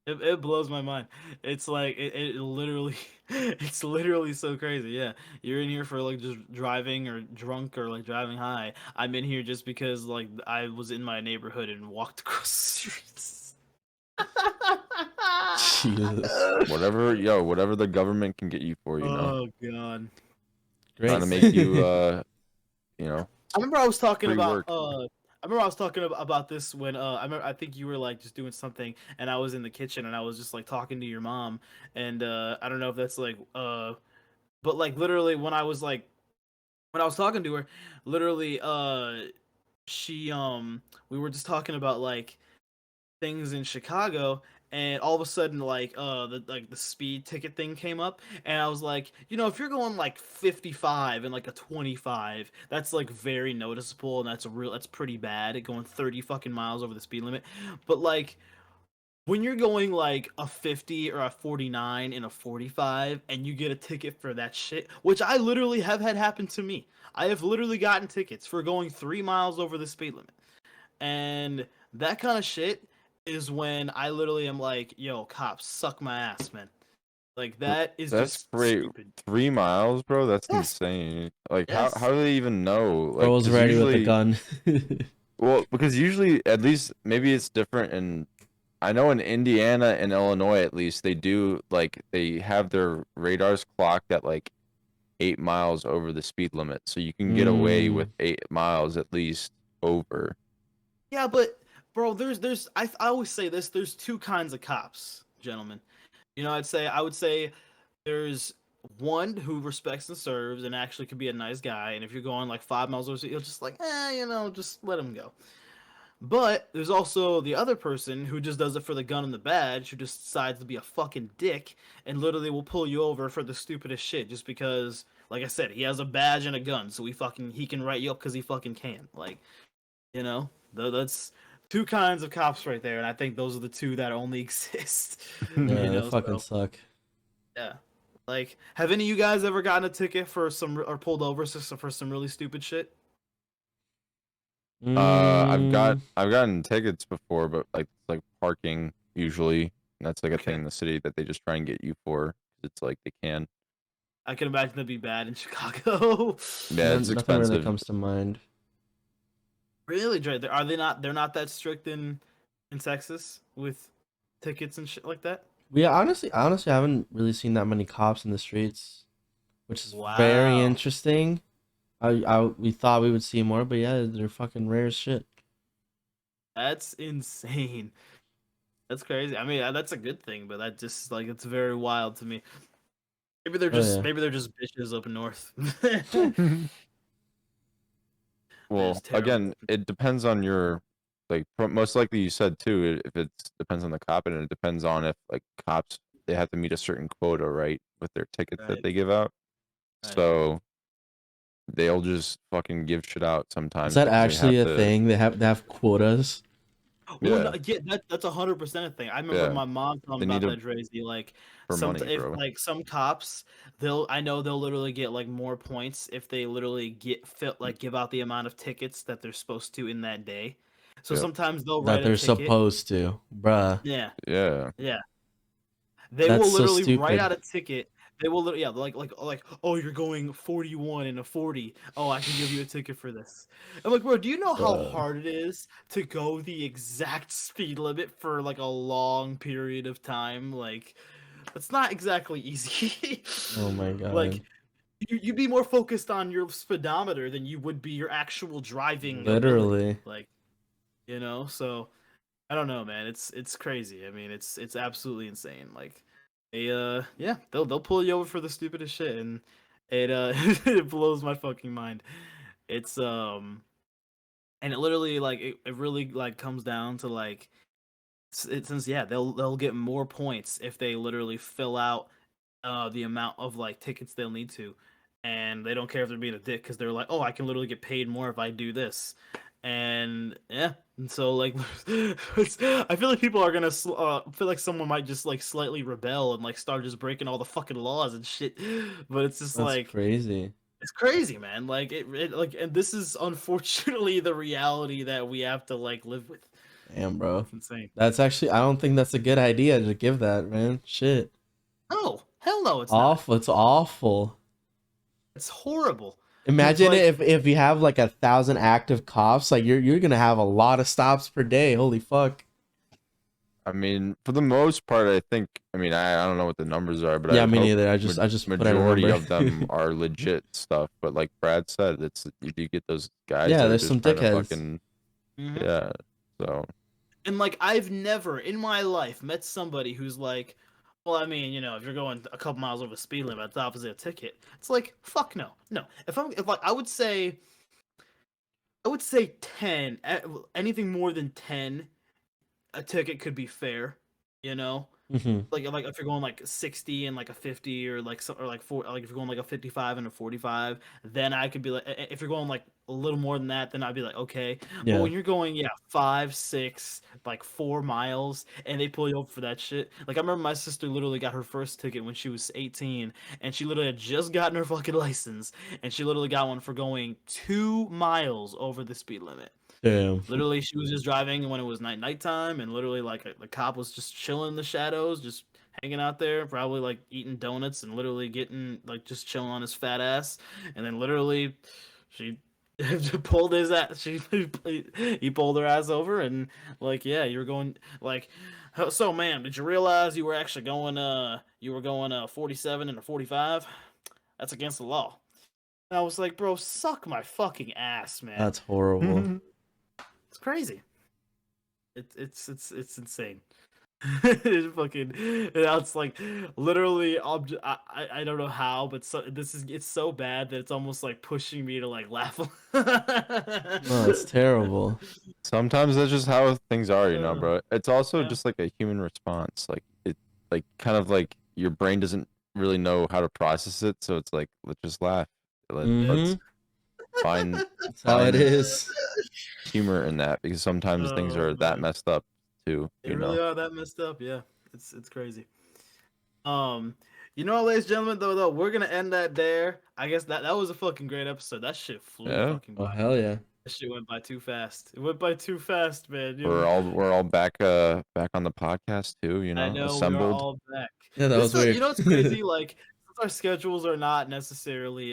Speaker 1: It blows my mind. It's like it literally it's literally so crazy. Yeah. You're in here for like just driving or drunk or like driving high. I'm in here just because like I was in my neighborhood and walked across the streets.
Speaker 2: Jesus.
Speaker 3: whatever the government can get you for,
Speaker 1: Oh god.
Speaker 3: trying to
Speaker 2: Great.
Speaker 3: make you, you know,
Speaker 1: I remember I was talking
Speaker 3: free
Speaker 1: about
Speaker 3: work.
Speaker 1: I remember I was talking about this when I think you were like just doing something and I was in the kitchen and I was just like talking to your mom and I don't know if that's like but like literally when I was talking to her literally she we were just talking about like things in Chicago and all of a sudden the speed ticket thing came up and I was like, if you're going like 55 and like a 25, that's like very noticeable and that's pretty bad at going 30 fucking miles over the speed limit. But like when you're going like a 50 or a 49 in a 45 and you get a ticket for that shit, which I literally have had happen to me. I have literally gotten tickets for going 3 miles over the speed limit. And that kind of shit is when I literally am like, yo, cops, suck my ass, man. Like that is
Speaker 3: That's
Speaker 1: just
Speaker 3: great.
Speaker 1: stupid.
Speaker 3: 3 miles, bro. That's
Speaker 1: Yes,
Speaker 3: insane. Like, how
Speaker 1: yes.
Speaker 3: do they even know?
Speaker 2: Bro
Speaker 3: Like,
Speaker 2: was
Speaker 3: because
Speaker 2: ready with a
Speaker 3: usually,
Speaker 2: gun.
Speaker 3: well, because usually, at least maybe it's different in. I know in Indiana and Illinois, at least they do like they have their radars clocked at like 8 miles over the speed limit, so you can get away with
Speaker 2: Mm.
Speaker 3: 8 miles at least over.
Speaker 1: Yeah, but bro, I always say this, there's two kinds of cops, gentlemen. I would say there's one who respects and serves and actually could be a nice guy, and if you're going like 5 miles over, you're just like, just let him go. But there's also the other person who just does it for the gun and the badge, who just decides to be a fucking dick and literally will pull you over for the stupidest shit just because, like I said, he has a badge and a gun, so he can write you up because he fucking can. Like, that's two kinds of cops right there, and I think those are the two that only exist.
Speaker 2: Yeah, they fucking
Speaker 1: So
Speaker 2: suck.
Speaker 1: yeah. Like, have any of you guys ever gotten a ticket for some or pulled over for some really stupid shit?
Speaker 2: Mm.
Speaker 3: I've gotten tickets before, but like parking usually. And that's like a thing
Speaker 1: Okay.
Speaker 3: in the city that they just try and get you for. It's like they can.
Speaker 1: I can imagine that'd be bad in Chicago.
Speaker 3: Yeah, it's
Speaker 2: Nothing really
Speaker 3: expensive.
Speaker 2: comes to mind.
Speaker 1: Really, Dre? Are they not? They're not that strict in Texas with tickets and shit like that.
Speaker 2: We honestly haven't really seen that many cops in the streets, which is very
Speaker 1: Wow,
Speaker 2: interesting. We thought we would see more, but yeah, they're fucking rare as shit.
Speaker 1: that's insane. That's crazy. I mean, that's a good thing, but that just like it's very wild to me.
Speaker 2: Oh yeah.
Speaker 1: Maybe they're just bitches up north.
Speaker 3: Well,
Speaker 1: It's terrible.
Speaker 3: again, it depends on your like most likely you said too, if it depends on the cop and it depends on if like cops they have to meet a certain quota, right, with their tickets that
Speaker 1: Right,
Speaker 3: they give out.
Speaker 1: right.
Speaker 3: So they'll just fucking give shit out
Speaker 2: Is
Speaker 3: sometimes
Speaker 2: that
Speaker 3: because they have
Speaker 2: actually a
Speaker 3: to.
Speaker 2: thing? They have quotas.
Speaker 1: Well, no,
Speaker 3: Yeah,
Speaker 1: yeah, that's 100% a thing. I remember
Speaker 3: yeah.
Speaker 1: my mom telling
Speaker 3: They
Speaker 1: me
Speaker 3: need
Speaker 1: about
Speaker 3: to
Speaker 1: that, Drazy. Like
Speaker 3: for money,
Speaker 1: if
Speaker 3: bro.
Speaker 1: like some cops, I know they'll literally get like more points if they literally give out the amount of tickets that they're supposed to in that day. So
Speaker 3: Yep.
Speaker 1: sometimes they'll
Speaker 2: That
Speaker 1: write a
Speaker 2: they're
Speaker 1: ticket.
Speaker 2: supposed to, bruh.
Speaker 1: Yeah,
Speaker 3: Yeah.
Speaker 1: yeah. They
Speaker 2: That's
Speaker 1: will
Speaker 2: so
Speaker 1: literally write
Speaker 2: stupid.
Speaker 1: out a ticket. They will yeah, like oh, you're going 41 in a 40. Oh, I can give you a ticket for this. I'm like, bro, do you know how
Speaker 2: Bruh.
Speaker 1: hard it is to go the exact speed limit for like a long period of time? Like, it's not exactly easy.
Speaker 2: Oh my
Speaker 1: Like,
Speaker 2: god.
Speaker 1: you'd be more focused on your speedometer than you would be your actual driving ability.
Speaker 2: Literally.
Speaker 1: Like, so I don't know, man. It's crazy. I mean, it's absolutely insane. Like, yeah, they'll pull you over for the stupidest shit, and It it blows my fucking mind. It's and it literally like it really like comes down to like since yeah they'll get more points if they literally fill out the amount of like tickets they'll need to, and they don't care if they're being a dick because they're like, oh, I can literally get paid more if I do this, and yeah, and so like I feel like people are gonna feel like someone might just like slightly rebel and like start just breaking all the fucking laws and shit, but it's just
Speaker 2: That's
Speaker 1: like
Speaker 2: crazy.
Speaker 1: it's crazy, man. Like it like, and this is unfortunately the reality that we have to like live with.
Speaker 2: Damn, bro.
Speaker 1: It's insane.
Speaker 2: That's actually, I don't think that's a good idea to give that, man. Shit.
Speaker 1: No, hell no, it's not.
Speaker 2: Awful. It's awful.
Speaker 1: It's horrible.
Speaker 2: Imagine
Speaker 1: like-
Speaker 2: if you have like 1,000 active cops, like you're gonna have a lot of stops per day. Holy fuck.
Speaker 3: I mean, for the most part, I think. I mean, I don't know what the numbers are, but
Speaker 2: Yeah,
Speaker 3: I
Speaker 2: me
Speaker 3: hope
Speaker 2: neither. I just put out a
Speaker 3: majority
Speaker 2: number.
Speaker 3: of them are legit stuff. But like Brad said, it's if you get those guys,
Speaker 2: Yeah,
Speaker 3: that are
Speaker 2: there's
Speaker 3: just
Speaker 2: some
Speaker 3: trying to
Speaker 2: dickheads.
Speaker 3: fucking,
Speaker 1: Mhm.
Speaker 3: yeah. So
Speaker 1: And like I've never in my life met somebody who's like, well, I mean, you know, if you're going a couple miles over the speed limit, it's opposite a ticket. It's like, fuck no, no. If like I would say 10. Anything more than 10, a ticket could be fair. You know,
Speaker 2: Mhm.
Speaker 1: like if you're going like 60 and like a 50 or like or like like if you're going like a 55 and a 45, then I could be like, if you're going like a little more than that, then I'd be like, okay.
Speaker 2: Yeah.
Speaker 1: But when you're going 5, 6, like 4 miles and they pull you over for that shit, like I remember my sister literally got her first ticket when she was 18, and she literally had just gotten her fucking license, and she literally got one for going 2 miles over the speed limit.
Speaker 2: Damn.
Speaker 1: Literally, she was just driving when it was nighttime, and literally, like the cop was just chilling in the shadows, just hanging out there, probably like eating donuts and literally getting like just chilling on his fat ass. And then literally, she pulled his ass. He pulled her ass over, and like, yeah, you're going like. So, ma'am, did you realize you were actually going 47 and a 45? That's against the law. And I was like, bro, suck my fucking ass, man.
Speaker 2: That's horrible.
Speaker 1: It's crazy. It's insane. It's fucking. It's like literally. I don't know how, but it's so bad that it's almost like pushing me to like laugh.
Speaker 2: No, it's terrible.
Speaker 3: sometimes that's just how things are, you know, bro. It's also
Speaker 1: yeah.
Speaker 3: just like a human response. Like it, like kind of like your brain doesn't really know how to process it, so it's like let's just laugh. Let's
Speaker 2: Mhm.
Speaker 3: find
Speaker 2: That's how it
Speaker 3: Fine.
Speaker 2: is.
Speaker 3: humor in that because sometimes things
Speaker 1: Oh,
Speaker 3: are that
Speaker 1: man.
Speaker 3: messed up too.
Speaker 1: They
Speaker 3: You
Speaker 1: really
Speaker 3: know.
Speaker 1: are that messed up. Yeah, it's crazy. You know, ladies and gentlemen, though, we're gonna end that there. I guess that was a fucking great episode. That shit flew
Speaker 3: Yeah.
Speaker 1: fucking
Speaker 2: Oh
Speaker 1: by.
Speaker 2: hell yeah.
Speaker 1: That shit went by too fast. It went by too fast, man. You
Speaker 3: We're
Speaker 1: know?
Speaker 3: all back on the podcast too. You know,
Speaker 1: I know we are
Speaker 3: assembled.
Speaker 1: all back.
Speaker 2: Yeah, that was
Speaker 1: You
Speaker 2: weird.
Speaker 1: know what's crazy? Like since our schedules are not necessarily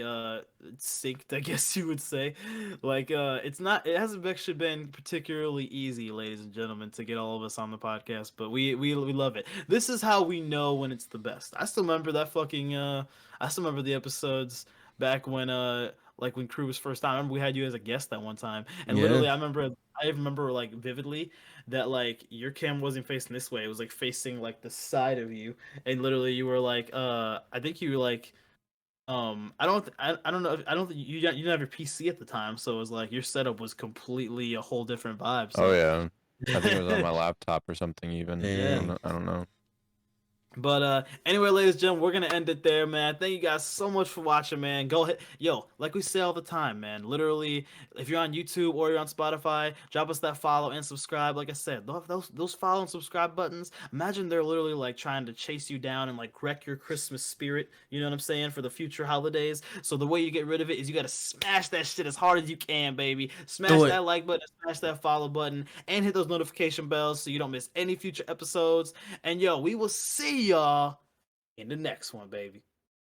Speaker 1: synced, I guess you would say. Like it hasn't actually been particularly easy, ladies and gentlemen, to get all of us on the podcast, but we love it. This is how we know when it's the best. I still remember that fucking I still remember the episodes back when like when Crew was first on. I remember we had you as a guest that one time, and
Speaker 2: Yeah.
Speaker 1: literally I remember like vividly that like your camera wasn't facing this way, it was like facing like the side of you, and literally you were like I think you were like I don't know, I don't think you didn't have your PC at the time, so it was like your setup was completely a whole different vibe. So.
Speaker 3: Oh yeah, I think it was on my laptop or something. Even
Speaker 2: Damn.
Speaker 3: I don't know.
Speaker 1: But anyway, ladies and gentlemen, we're gonna end it there, man. Thank you guys so much for watching, man. Go ahead, yo, like we say all the time, man. Literally, if you're on YouTube or you're on Spotify, drop us that follow and subscribe. Like I said, those follow and subscribe buttons. Imagine they're literally like trying to chase you down and like wreck your Christmas spirit. You know what I'm saying, for the future holidays. So the way you get rid of it is you gotta smash that shit as hard as you can, baby. Smash
Speaker 2: Do it.
Speaker 1: that like button, smash that follow button, and hit those notification bells so you don't miss any future episodes. And yo, we will see y'all in the next one, baby.